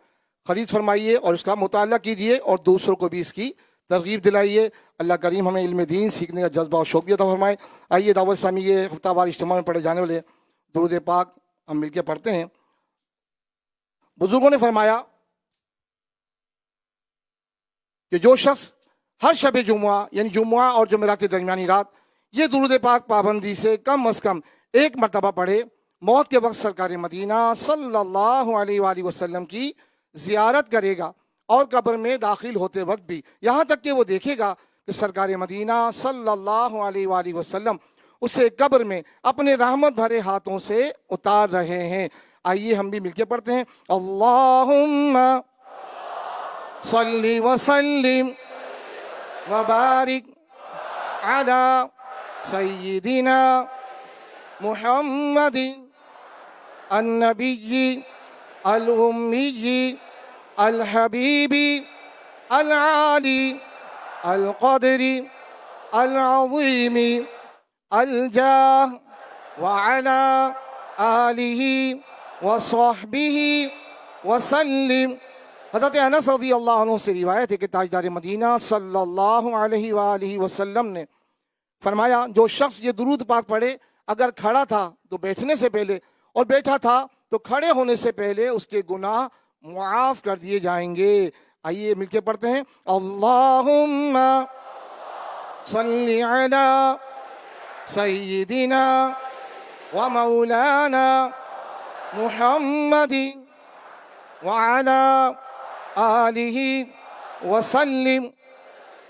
خرید فرمائیے اور اس کا مطالعہ کیجیے اور دوسروں کو بھی اس کی ترغیب دلائیے. اللہ کریم ہمیں علم دین سیکھنے کا جذبہ اور شوق بھی عطا فرمائے. آئیے دعوت اسلامی یہ ہفتہ وار اجتماع میں پڑھے جانے والے درود پاک ہم مل کے پڑھتے ہیں. بزرگوں نے فرمایا کہ جو شخص ہر شب جمعہ یعنی جمعہ اور جمعرات کی درمیانی رات یہ درود پاک پابندی سے کم از کم 1 مرتبہ پڑھے، موت کے وقت سرکار مدینہ صلی اللہ علیہ وآلہ وسلم کی زیارت کرے گا اور قبر میں داخل ہوتے وقت بھی یہاں تک کہ وہ دیکھے گا کہ سرکار مدینہ صلی اللہ علیہ وآلہ وسلم اسے قبر میں اپنے رحمت بھرے ہاتھوں سے اتار رہے ہیں. آئیے ہم بھی مل کے پڑھتے ہیں. اللہم صلی وسلم وبارک علی سیدنا محمد النبی الامی الحبیب العالی القدر العظیم الجاہ وعلی آلہ وصحبہ وسلم. حضرت انس رضی اللہ عنہ سے روایت ہے کہ تاجدار مدینہ صلی اللہ علیہ وآلہ وسلم نے فرمایا جو شخص یہ درود پاک پڑھے اگر کھڑا تھا تو بیٹھنے سے پہلے اور بیٹھا تھا تو کھڑے ہونے سے پہلے اس کے گناہ معاف کر دیے جائیں گے. آئیے مل کے پڑھتے ہیں. اللہم صلی علی سیدنا و مولانا محمد وعلی آلہ وسلم.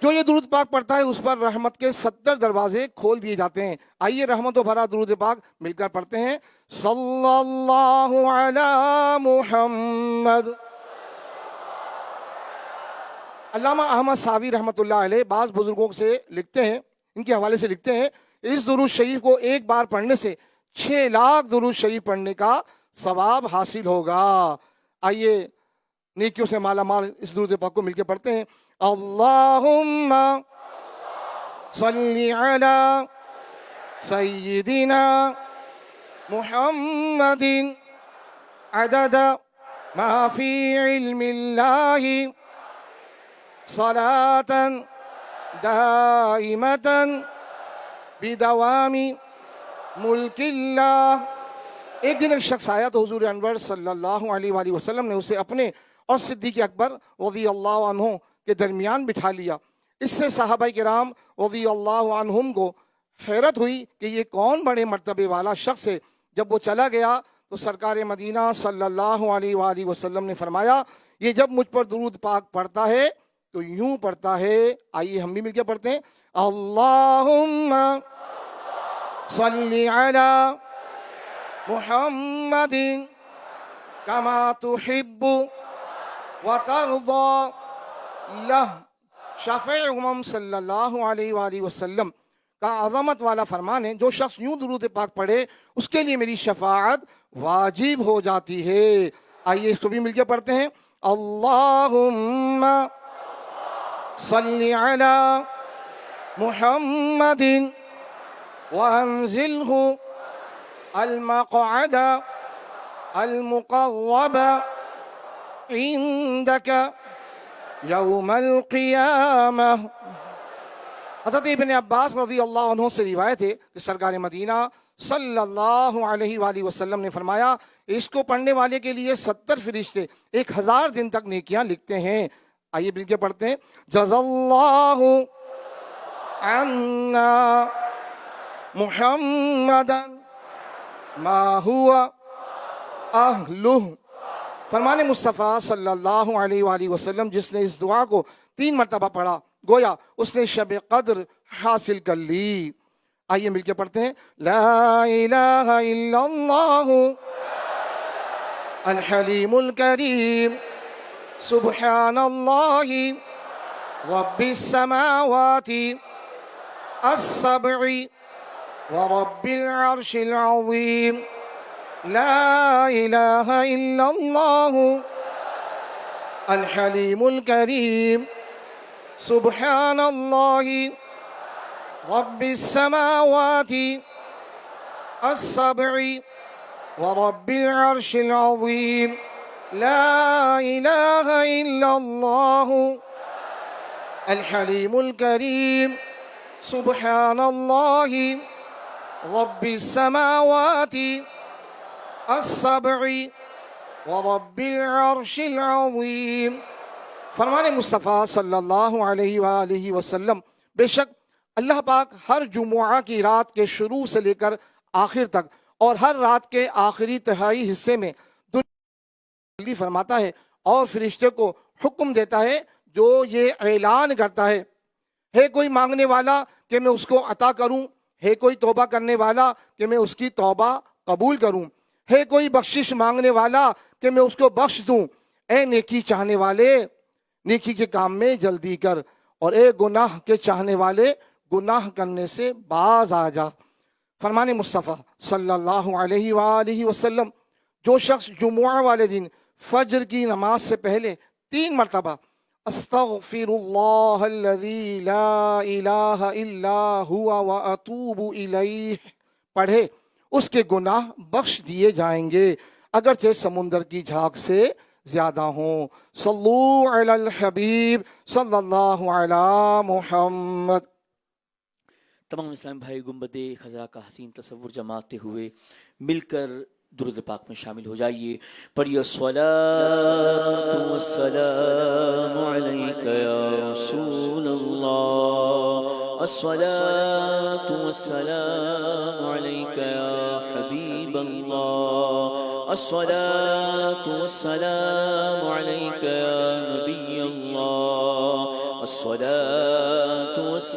جو یہ درود پاک پڑھتا ہے اس پر رحمت کے 70 دروازے کھول دیے جاتے ہیں. آئیے رحمت و بھرا درود پاک مل کر پڑھتے ہیں. صلی اللہ علی محمد. علامہ احمد صابی رحمۃ اللہ علیہ بعض بزرگوں سے لکھتے ہیں، ان کے حوالے سے لکھتے ہیں، اس درود شریف کو ایک بار پڑھنے سے 6 لاکھ درود شریف پڑھنے کا ثواب حاصل ہوگا. آئیے نیکیوں سے مالا مال اس درود پاک کو مل کے پڑھتے ہیں. اللہم صلی علی سیدنا محمد عدد ما فی علم اللہ صلاة دائمة بدوام ملک اللہ. ایک دن ایک شخص آیا تو حضور انور صلی اللہ علیہ وآلہ وسلم نے اسے اپنے اور صدیق اکبر رضی اللہ عنہ کے درمیان بٹھا لیا. اس سے صحابہ کرام رضی اللہ عنہم کو حیرت ہوئی کہ یہ کون بڑے مرتبے والا شخص ہے. جب وہ چلا گیا تو سرکار مدینہ صلی اللہ علیہ وآلہ وسلم نے فرمایا یہ جب مجھ پر درود پاک پڑھتا ہے تو یوں پڑھتا ہے. آئیے ہم بھی مل کے پڑھتے ہیں. اللہم صلی علی محمد کما تحب وترضى لہ. شافع امم صلی اللہ علیہ وآلہ وسلم کا عظمت والا فرمان ہے، جو شخص یوں درود پاک پڑھے اس کے لیے میری شفاعت واجب ہو جاتی ہے. آئیے اس کو بھی مل کے پڑھتے ہیں. اللہم صلی علی محمد وانزلہ المقعد المقرب عندك یوم القیامہ. حضرت ابن عباس رضی اللہ عنہ سے روایت ہے کہ سرکار مدینہ صلی اللہ علیہ وآلہ وسلم نے فرمایا اس کو پڑھنے والے کے لیے 70 فرشتے 1000 دن تک نیکیاں لکھتے ہیں. آئیے مل کے پڑھتے ہیں. جزا اللہ عنا محمدا ما ہوا اہلہ. فرمان مصطفیٰ صلی اللہ علیہ وآلہ وسلم جس نے اس دعا کو 3 مرتبہ پڑھا گویا اس نے شب قدر حاصل کر لی. آئیے مل کے پڑھتے ہیں. لا الہ الا اللہ الحلیم الکریم سبحان اللہ رب السماوات السبع ورب العرش العظیم. لا الہ الا اللہ الحلیم الکریم سبحان اللہ رب السماوات السبع ورب العرش العظیم. لا الہ الا اللہ الحلیم الکریم سبحان اللہ رب السماوات السبع ورب العرش العظیم. فرمان مصطفیٰ صلی اللہ علیہ وآلہ وسلم بے شک اللہ پاک ہر جمعہ کی رات کے شروع سے لے کر آخر تک اور ہر رات کے آخری تہائی حصے میں دنیا فرماتا ہے اور فرشتے کو حکم دیتا ہے جو یہ اعلان کرتا ہے ہے کوئی مانگنے والا کہ میں اس کو عطا کروں، ہے کوئی توبہ کرنے والا کہ میں اس کی توبہ قبول کروں، ہے کوئی بخشش مانگنے والا کہ میں اس کو بخش دوں. اے نیکی چاہنے والے نیکی کے کام میں جلدی کر، اور اے گناہ کے چاہنے والے گناہ کرنے سے باز آ جا. فرمان مصطفیٰ صلی اللہ علیہ وآلہ وسلم جو شخص جمعہ والے دن فجر کی نماز سے پہلے 3 مرتبہ استغفر اللہ الذی لا الہ الا ہوا واتوب الیہ پڑھے اس کے گناہ بخش دیے جائیں گے اگرچہ سمندر کی جھاگ سے زیادہ ہوں. صلو علی الحبیب صلی اللہ علی محمد. تمام اسلام بھائی گنبد خضرا کا حسین تصور جماتے ہوئے مل کر درود پاک میں شامل ہو جائیے. پڑھیے الصلاۃ والسلام علیک یا رسول اللہ، الصلاۃ والسلام علیک یا حبیب اللہ، الصلاۃ والسلام علیک یا نبی اللہ، الصلاۃ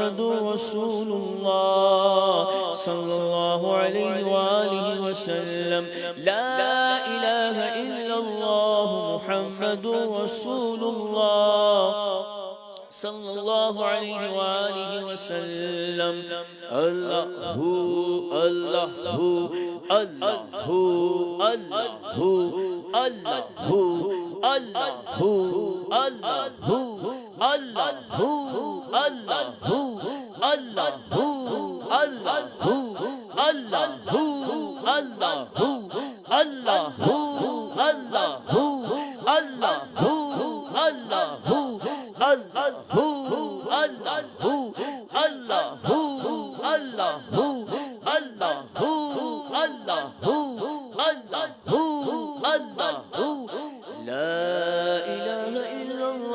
محمد رسول الله صلى الله عليه وآله وسلم لا إله إلا الله محمد رسول الله صلى الله عليه وآله وسلم الله الله الله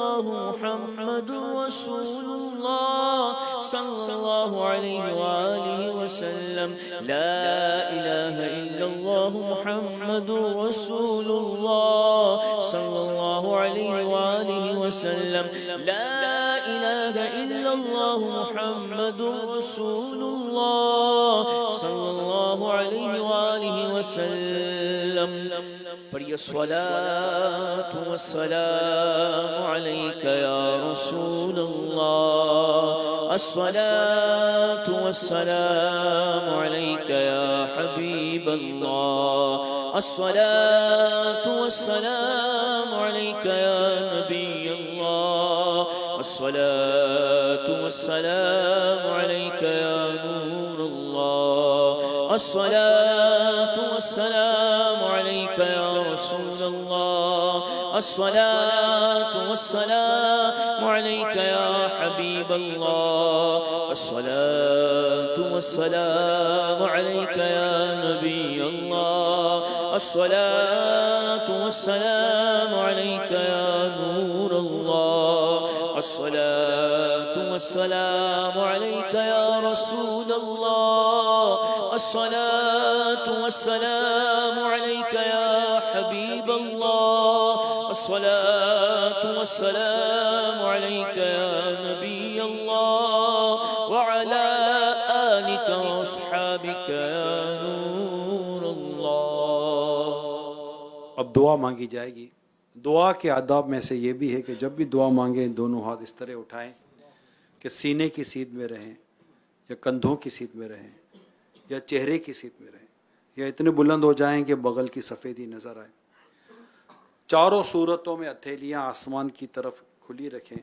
الله محمد رسول الله صلى الله عليه وآله وسلم لا إله إلا الله محمد رسول الله صلى الله عليه وآله وسلم لا إله إلا الله محمد رسول الله صلى الله عليه وآله وسلم پڑھیے الصلاة والسلام عليك يا رسول الله الصلاة والسلام عليك يا حبيب الله الصلاة والسلام عليك يا نبي الله الصلاة والسلام عليك يا نور الله الصلاة والسلام عليك يا رسول الله الصلاة والسلام عليك يا حبيب الله الصلاة والسلام عليك يا نبي الله الصلاة والسلام عليك يا نور الله الصلاة والسلام عليك يا رسول الله الصلاة والسلام عليك يا حبيب الله الصلاة والسلام عليك يا نبي الله وعلى آلك وأصحابك يا نور الله. اب دعا مانگی جائے گی. دعا کے آداب میں سے یہ بھی ہے کہ جب بھی دعا مانگیں دونوں ہاتھ اس طرح اٹھائیں کہ سینے کی سیدھ میں رہیں یا کندھوں کی سیدھ میں رہیں یا چہرے کی سیدھ میں رہیں یا اتنے بلند ہو جائیں کہ بغل کی سفیدی نظر آئے. چاروں صورتوں میں ہتھیلیاں آسمان کی طرف کھلی رکھیں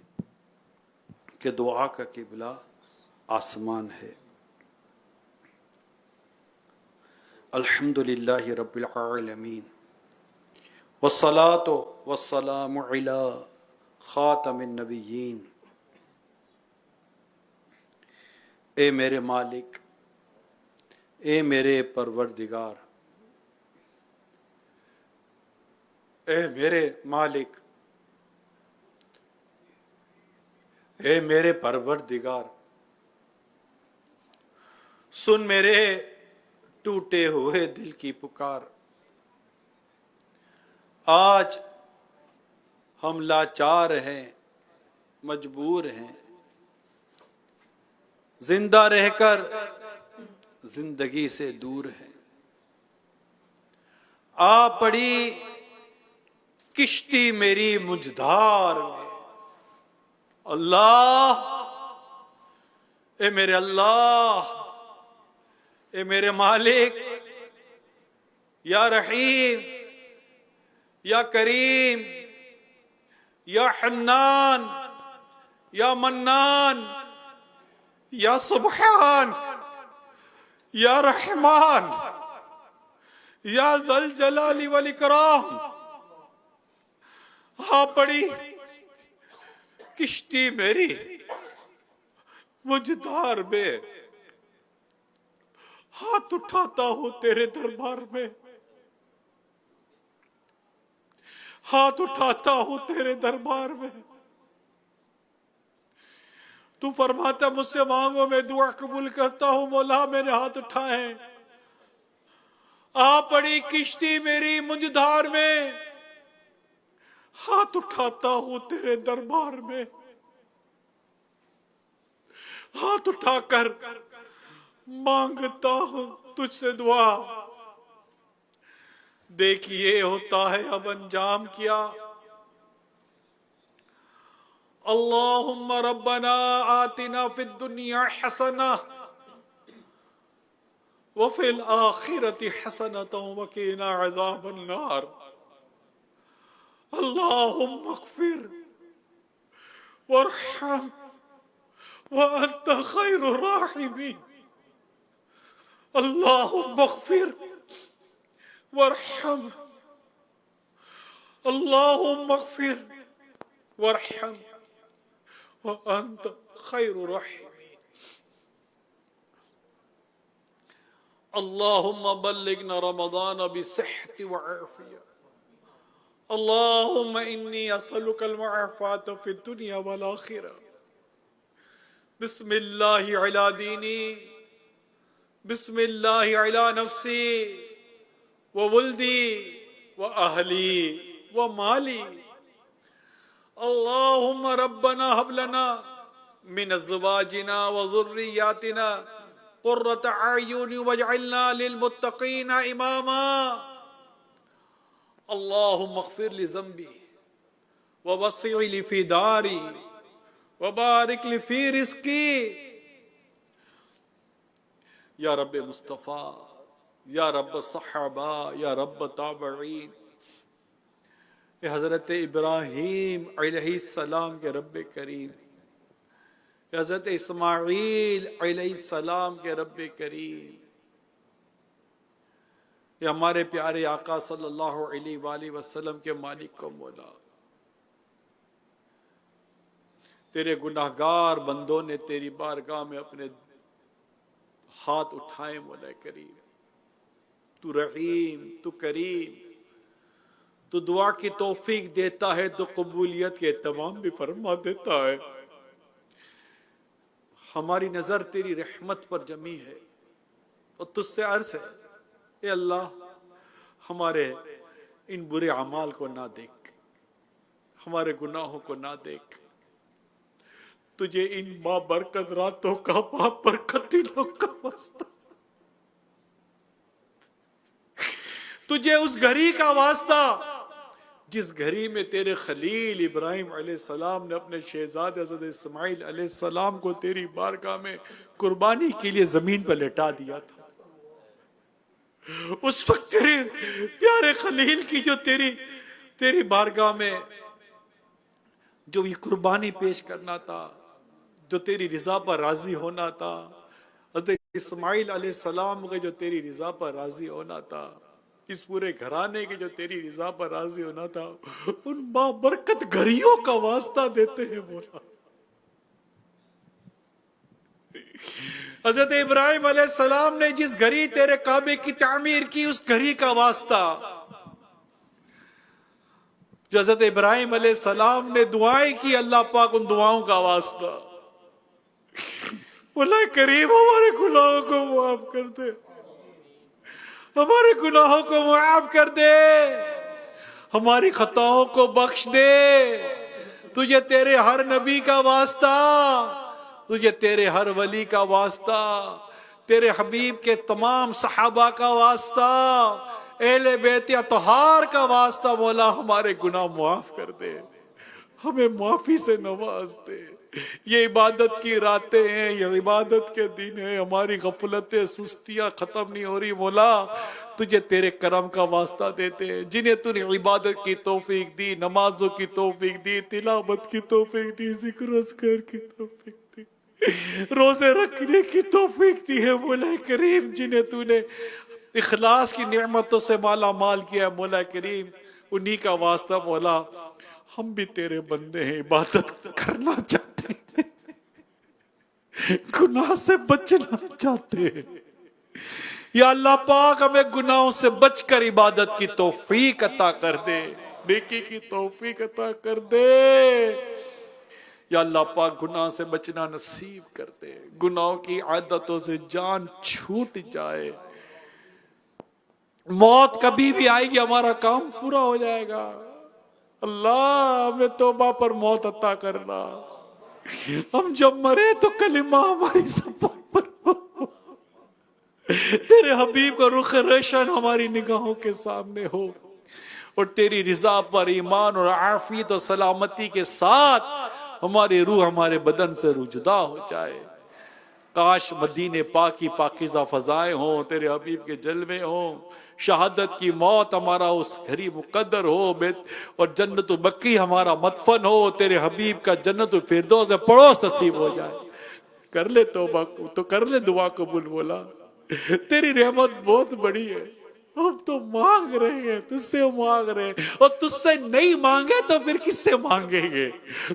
کہ دعا کا قبلہ آسمان ہے. الحمدللہ رب العالمین والصلاة والسلام علی خاتم النبیین. اے میرے مالک، اے میرے پروردگار، اے میرے مالک، اے میرے پروردگار، سن میرے ٹوٹے ہوئے دل کی پکار. آج ہم لاچار ہیں، مجبور ہیں، زندہ رہ کر زندگی سے دور ہیں. آ پڑی کشتی میری مجھدار میں. اللہ، اے میرے اللہ، اے میرے مالک، یا رحیم، یا کریم، یا حنان، یا منان، یا سبحان، یا رحمان، یا ذا الجلال والاکرام. ہاں پڑی کشتی میری مجھدار میں. ہاتھ اٹھاتا ہوں تیرے دربار میں، ہاتھ اٹھاتا ہوں تیرے دربار میں. تو فرماتا مجھ سے مانگو میں دعا قبول کرتا ہوں. مولا میں نے ہاتھ اٹھائے، آ پڑی کشتی میری مجھدار میں، ہاتھ اٹھاتا ہوں تیرے دربار میں. ہاتھ اٹھا کر مانگتا ہوں تجھ سے دعا. دیکھیے ہوتا ہے اب انجام کیا. اللہم ربنا آتنا فی الدنیا حسنہ وفی الآخرة حسنة وقنا عذاب النار. اللہم اغفر وارحم وانت خیر الراحمین. اللہم اغفر وارحم اللہم اغفر وارحم وانت خیر الراحمین. اللہم بلغنا رمضان بصحت وعافیہ. اللہم انی اسألک المعافات فی الدنیا والآخرہ. بسم اللہ علی دینی بسم اللہ علی نفسی وولدی واہلی ومالی. اللہم ربنا حب لنا من ازواجنا وذریاتنا قرۃ اعین واجعلنا للمتقین اماما. اللہم اغفر لی ذنبی ووسع لی فی داری وبارک لی فی رزقی. یا رب مصطفیٰ، یا رب صحابہ، یا رب تابعین، اے حضرت ابراہیم علیہ السلام کے رب کریم، اے حضرت اسماعیل علیہ السلام کے رب کریم، اے ہمارے پیارے آقا صلی اللہ علیہ وآلہ وسلم کے مالک و مولا. تیرے گناہگار بندوں نے تیری بارگاہ میں اپنے ہاتھ اٹھائے مولا کریم. تو رحیم، تو کریم، تو دعا کی توفیق دیتا ہے، تو قبولیت کے اہتمام بھی فرما دیتا ہے. ہماری نظر تیری رحمت پر جمی ہے اور تجھ سے عرض ہے اے اللہ ہمارے ان برے اعمال کو نہ دیکھ، ہمارے گناہوں کو نہ دیکھ. تجھے ان بابرکت راتوں کا بابرکت دنوں کا واسطہ، تجھے اس گھڑی کا واسطہ جس گھڑی میں تیرے خلیل ابراہیم علیہ السلام نے اپنے شہزادے حضرت اسماعیل علیہ السلام کو تیری بارگاہ میں قربانی کے لیے زمین پر لٹا دیا تھا. اس وقت تیرے پیارے خلیل کی جو تیری بارگاہ میں جو یہ قربانی پیش کرنا تھا، جو تیری رضا پر راضی ہونا تھا، حضرت اسماعیل علیہ السلام کے جو تیری رضا پر راضی ہونا تھا، اس پورے گھرانے کے جو تیری رضا پر راضی ہونا تھا، ان بابرکت گھڑیوں کا واسطہ دیتے ہیں مولا. حضرت ابراہیم علیہ السلام نے جس گھڑی تیرے کعبے کی تعمیر کی، اس گھڑی کا واسطہ جو حضرت ابراہیم علیہ السلام نے دعائیں کی، اللہ پاک ان دعاؤں کا واسطہ. مولا کریم ہمارے گناہوں کو معاف کر دے، ہمارے گناہوں کو معاف کر دے، ہماری خطاؤں کو بخش دے. تجھے تیرے ہر نبی کا واسطہ، تجھے تیرے ہر ولی کا واسطہ، تیرے حبیب کے تمام صحابہ کا واسطہ، اہل بیت اطہار کا واسطہ. مولا ہمارے گناہ معاف کر دے، ہمیں معافی سے نواز دے. یہ عبادت کی راتیں ہیں، یہ عبادت کے دن ہیں، ہماری غفلتیں سستیاں ختم نہیں ہو رہی. مولا تجھے تیرے کرم کا واسطہ دیتے ہیں، جنہیں تو نے عبادت کی توفیق دی، نمازوں کی توفیق دی، تلاوت کی توفیق دی، ذکر اذکار کی توفیق دی، روزے رکھنے کی توفیق دی ہے. مولا کریم جنہیں تو نے اخلاص کی نعمتوں سے مالا مال کیا ہے، مولا کریم انہی کا واسطہ. مولا ہم بھی تیرے بندے ہیں، عبادت کرنا چاہتے ہیں، گناہ سے بچنا چاہتے ہیں. یا اللہ پاک ہمیں گناہوں سے بچ کر عبادت کی توفیق عطا کر دے، نیکی کی توفیق عطا کر دے. یا اللہ پاک گناہ سے بچنا نصیب کر دے، گناہوں کی عادتوں سے جان چھوٹ جائے. موت کبھی بھی آئے گی، ہمارا کام پورا ہو جائے گا. اللہ ہمیں توبہ پر موت عطا کرنا، ہم جب مرے تو کلمہ ہماری زبان پر ہو، تیرے حبیب کا رخ روشن ہماری نگاہوں کے سامنے ہو، اور تیری رضا پر ایمان اور عافیت اور سلامتی کے ساتھ ہماری روح ہمارے بدن سے روح جدا ہو جائے۔ کاش مدینے پاک کی پاکیزہ فضائیں ہوں، تیرے حبیب کے جلوے ہوں، شہادت کی موت ہمارا اس گھری مقدر ہو، اور جنت البقیع ہمارا مدفن ہو، تیرے حبیب کا جنت الفردوس میں پڑوس نصیب ہو جائے۔ کر لے توبہ تو کر لے دعا قبول مولا، تیری رحمت بہت بڑی ہے، ہم تو مانگ رہے ہیں، تجھ سے مانگ رہے ہیں، اور تجھ سے نہیں مانگے تو پھر کس سے مانگیں گے؟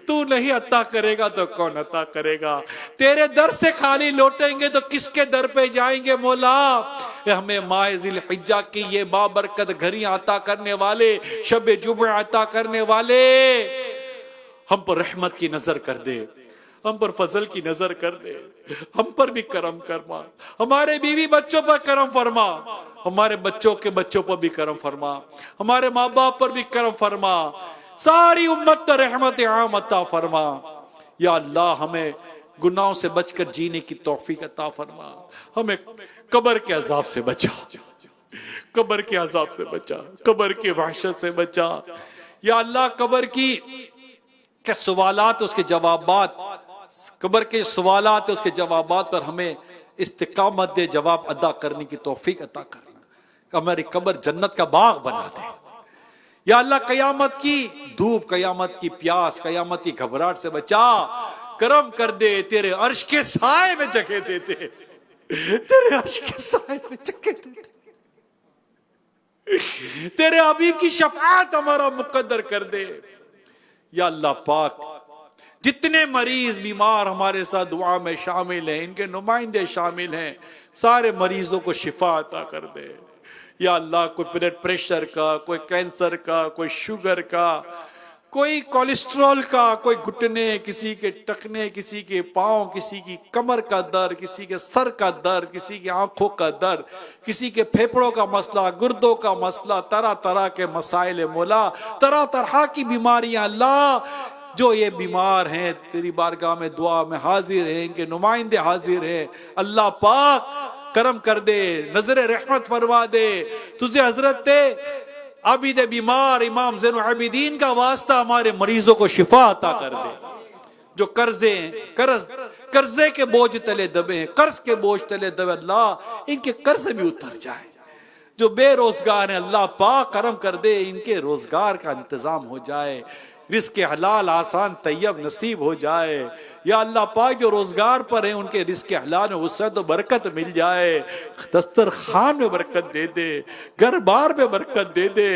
تو نہیں عطا کرے گا تو کون عطا کرے گا؟ تیرے در سے خالی لوٹیں گے تو کس کے در پہ جائیں گے مولا؟ ہمیں ماہ ذی الحجہ کی یہ بابرکت گھڑیاں عطا کرنے والے، شب جمعہ عطا کرنے والے، ہم پر رحمت کی نظر کر دے، ہم پر فضل کی نظر کر دے، ہم پر بھی کرم فرما، ہمارے بیوی بچوں پر کرم فرما، ہمارے بچوں کے بچوں پر بھی کرم فرما، ہمارے ماں باپ پر بھی کرم فرما، ساری امت پر رحمت عام عطا فرما۔ یا اللہ ہمیں گناہوں سے بچ کر جینے کی توفیق عطا فرما، ہمیں قبر کے عذاب سے بچا، قبر کے عذاب سے بچا، قبر کی وحشت سے بچا۔ یا اللہ قبر کی سوالات، اس کے جوابات، قبر کے سوالات اس کے جوابات پر ہمیں استقامت دے، جواب ادا کرنے کی توفیق عطا کرنا، ہماری قبر جنت کا باغ بنا دے۔ یا اللہ قیامت کی دھوپ، قیامت کی پیاس، قیامت کی گھبراہٹ سے بچا، کرم کر دے، تیرے عرش کے سائے میں جگہ دے دے، تیرے عرش کے سائے میں جگہ دے دے، تیرے حبیب کی شفاعت ہمارا مقدر کر دے۔ یا اللہ پاک جتنے مریض بیمار ہمارے ساتھ دعا میں شامل ہیں، ان کے نمائندے شامل ہیں، سارے مریضوں کو شفا عطا کر دے۔ یا اللہ کوئی بلڈ پریشر کا، کوئی کینسر کا، کوئی شوگر کا، کوئی کولیسٹرول کا، کوئی گھٹنے، کسی کے ٹکنے، کسی کے پاؤں، کسی کی کمر کا درد، کسی کے سر کا درد، کسی کی آنکھوں کا درد، کسی کے پھیپڑوں کا مسئلہ، گردوں کا مسئلہ، طرح طرح کے مسائل مولا، طرح طرح کی بیماریاں اللہ، جو یہ بیمار ہیں تیری بارگاہ میں دعا میں حاضر ہیں، ان کے نمائندے حاضر ہیں، اللہ پاک کرم کر دے، نظر رحمت فرما دے، تجھے حضرت عابد بیمار امام زین العابدین کا واسطہ ہمارے مریضوں کو شفا عطا کر دے، جو قرضے کے بوجھ تلے دبے ہیں، قرض کے بوجھ تلے دبے، اللہ ان کے قرض بھی اتر جائے، جو بے روزگار ہیں اللہ پاک کرم کر دے، ان کے روزگار کا انتظام ہو جائے، رزق حلال آسان طیب نصیب ہو جائے۔ یا اللہ پاک جو روزگار پر ہیں ان کے رزق حلال میں وسعت و برکت مل جائے، دسترخوان میں برکت دے دے، گھر بار میں برکت دے دے،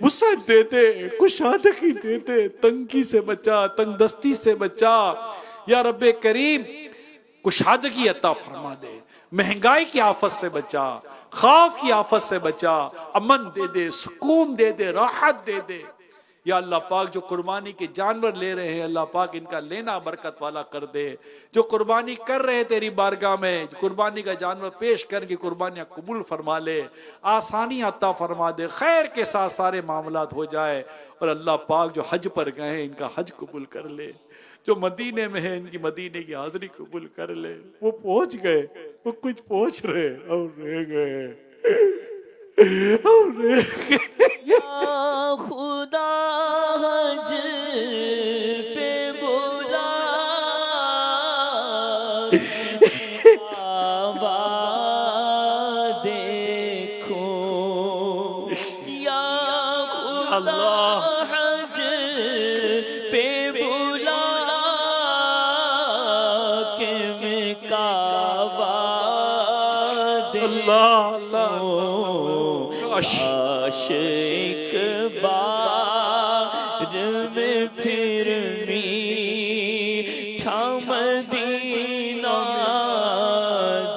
وسعت دے دے، کشادگی دے دے، تنگی سے بچا، تنگ دستی سے بچا۔ یا رب کریم کشادگی عطا فرما دے، مہنگائی کی آفت سے بچا، خوف کی آفت سے بچا، امن دے دے، سکون دے دے، راحت دے دے۔ یا اللہ پاک جو قربانی کے جانور لے رہے ہیں اللہ پاک ان کا لینا برکت والا کر دے، جو قربانی کر رہے تیری بارگاہ میں قربانی کا جانور پیش کر کے قربانیاں قبول فرما لے، آسانی عطا فرما دے، خیر کے ساتھ سارے معاملات ہو جائے، اور اللہ پاک جو حج پر گئے ہیں ان کا حج قبول کر لے، جو مدینے میں ہیں ان کی مدینے کی حاضری قبول کر لے، وہ پہنچ گئے، وہ کچھ پہنچ رہے اور رہ گئے اور رہ گئے۔ یا خدا حج پہ بلا کعبہ دیکھو، یا خدا حج پہ بلا کہ میں کعبہ دیکھوں، عاشق بار میں پھر میٹھا مدینہ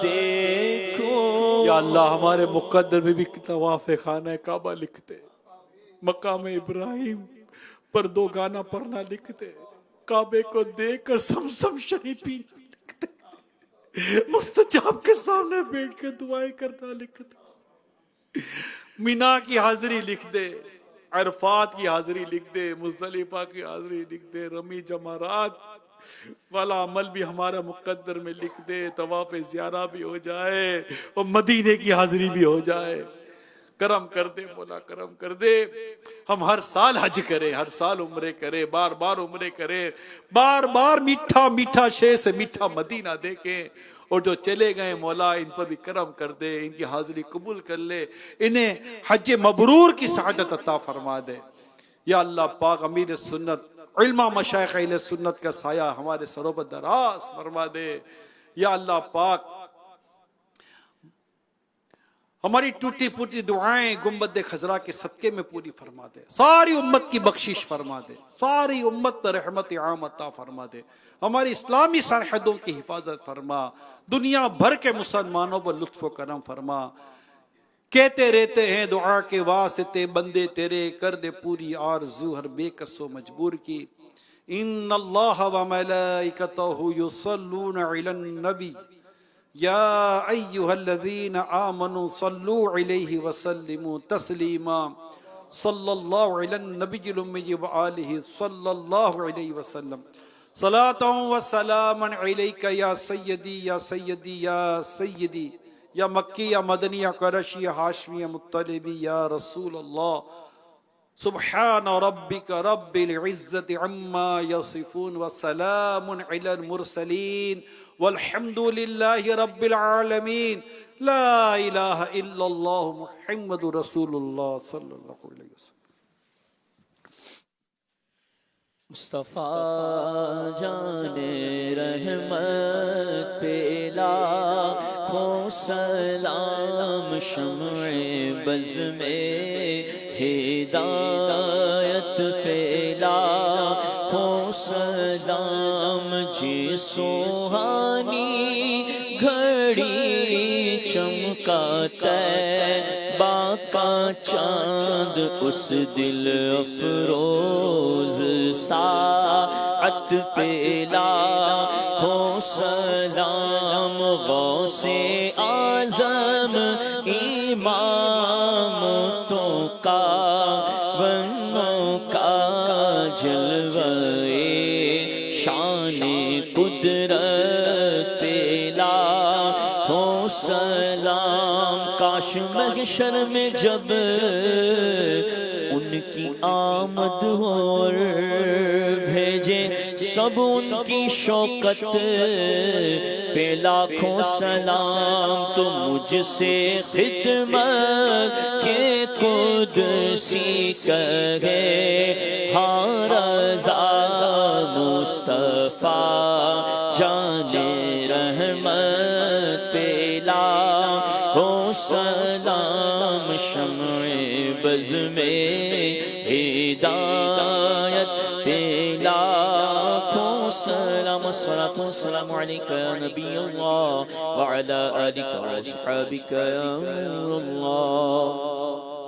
دیکھوں۔ یا اللہ ہمارے مقدر میں بھی طواف خانہ کعبہ لکھتے، مقام ابراہیم پر 2 گانا پڑھنا لکھتے، کعبے کو دیکھ کر سمسم شریف پینا لکھتے، مستجاب کے سامنے بیٹھ کے دعائیں کرنا لکھتے، مینا کی حاضری لکھ دے، عرفات کی حاضری لکھ دے، مزدلفہ کی حاضری لکھ دے، رمی جمرات والا عمل بھی ہمارا مقدر میں لکھ دے، طواف زیارہ بھی ہو جائے اور مدینے کی حاضری بھی ہو جائے. کرم کر دے مولا، کرم کر دے. ہم ہر سال حج کریں، ہر سال عمرے کریں، بار بار عمرے کریں، بار بار میٹھا میٹھا شے سے میٹھا مدینہ دیکھیں. اور جو چلے گئے مولا ان پر بھی کرم کر دے، ان کی حاضری قبول کر لے، انہیں حج مبرور کی سعادت عطا فرما دے. یا اللہ پاک امیر سنت علماء مشائخ اہل سنت کا سایہ ہمارے سروں پر دراز فرما دے. یا اللہ پاک ہماری ٹوٹی پھوٹی دعائیں گنبد خضرا کے صدقے میں پوری فرما دے. ساری امت کی بخشش فرما دے، ساری امت پر رحمت عام عطا فرما دے. ہماری اسلامی سرحدوں کی حفاظت فرما، دنیا بھر کے مسلمانوں پر لطف و کرم فرما. کہتے رہتے ہیں دعا کے واسطے بندے تیرے، کر دے پوری آرزو ہر بے کس و مجبور کی. ان اللہ و ملائکتہ یصلون علی النبی یا ایہا الذین آمنوا صلوا علیہ وسلموا تسلیما. صلی اللہ علی النبی الامی وآلہ صلی اللہ علیہ وسلم. صلاۃ و سلام علیک یا سیدی یا سیدی یا سیدی، یا مکی یا مدنی یا قرشی یا ہاشمی یا مطلبی یا رسول اللہ. سبحان ربک رب العزت عما یصفون وسلام علی المرسلین والحمد للہ رب العالمین. لا الہ الا اللہ محمد رسول اللہ صلی اللہ علیہ وسلم. مصطفیٰ جان رحمت پہ لاکھوں سلام، شمع بز میں ہدایت پہ لاکھوں سلام. جی سوہانی گھڑی چمکا طیبہ کا چاند، اس دل افروز ساعت پہ لاکھوں سلام. غوث اعظم امامتوں کا بنوں کا جلوہ شان قدرت پہ لاکھوں سلام. کاش محشر میں جب ان کی آمد ہو اور بھیجے سب ان کی شوکت پہ لاکھوں سلام. تو مجھ سے خدمت کے قدسی کہے ہاں رضا مصطفیٰ جان رحمت پہ لاکھوں سلام. شمع بز میں ہدایت پہ لاکھوں سلام. الصلاة والسلام علیکہ یا نبی اللہ وعلی آلکہ واصحابکہ یا نور اللہ.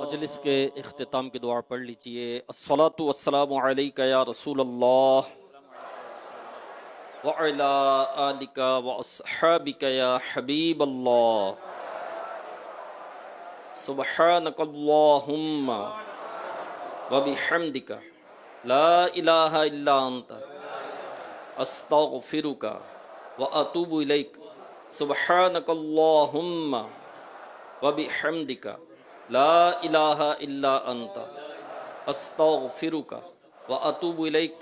مجلس کے اختتام کی دعا پڑھ لیجئے. الصلاۃ والسلام علیکہ یا رسول اللہ وعلی آلکہ واصحابکہ یا حبیب اللہ. سبحانک اللہم وبحمدک لا الہ الا انت استغفرک واتوب الیک. سبحانک اللہم وبحمدک لا الہ الا انت استغفرک واتوب الیک.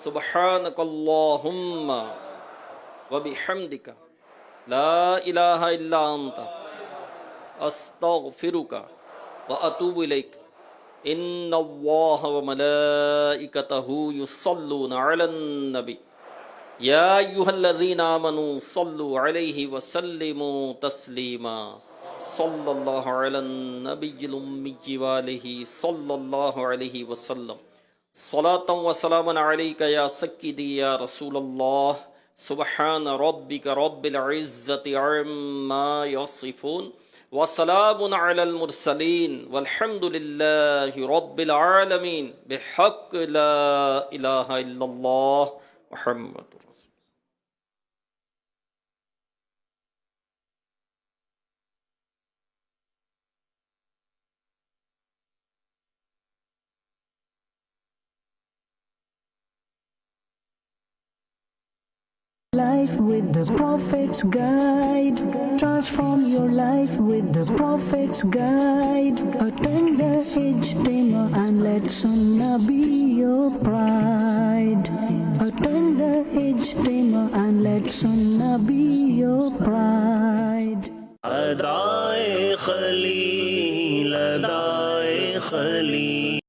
سبحانک اللہم وبحمدک لا الہ الا انت استغفرک واتوب الیک. ان اللہ وملائکتہ یصلون علی النبی یا ایھا الذین آمنوا صلوا علیہ وسلموا تسلیما. صلی اللہ علی النبی الامی وآلہ صلی اللہ علیہ وسلم. صلاۃ و سلام علیک یا سیدی یا رسول اللہ. سبحان ربک رب العزت عما یصفون وسلام علی المرسلین والحمد للہ رب العالمین. بحق لا الہ الا اللہ محمد Life with the Prophet's Guide. Transform your life with the Prophet's Guide. Attend the Ijtima and let Sunnah be your pride. Attend the Ijtima and let Sunnah be your pride.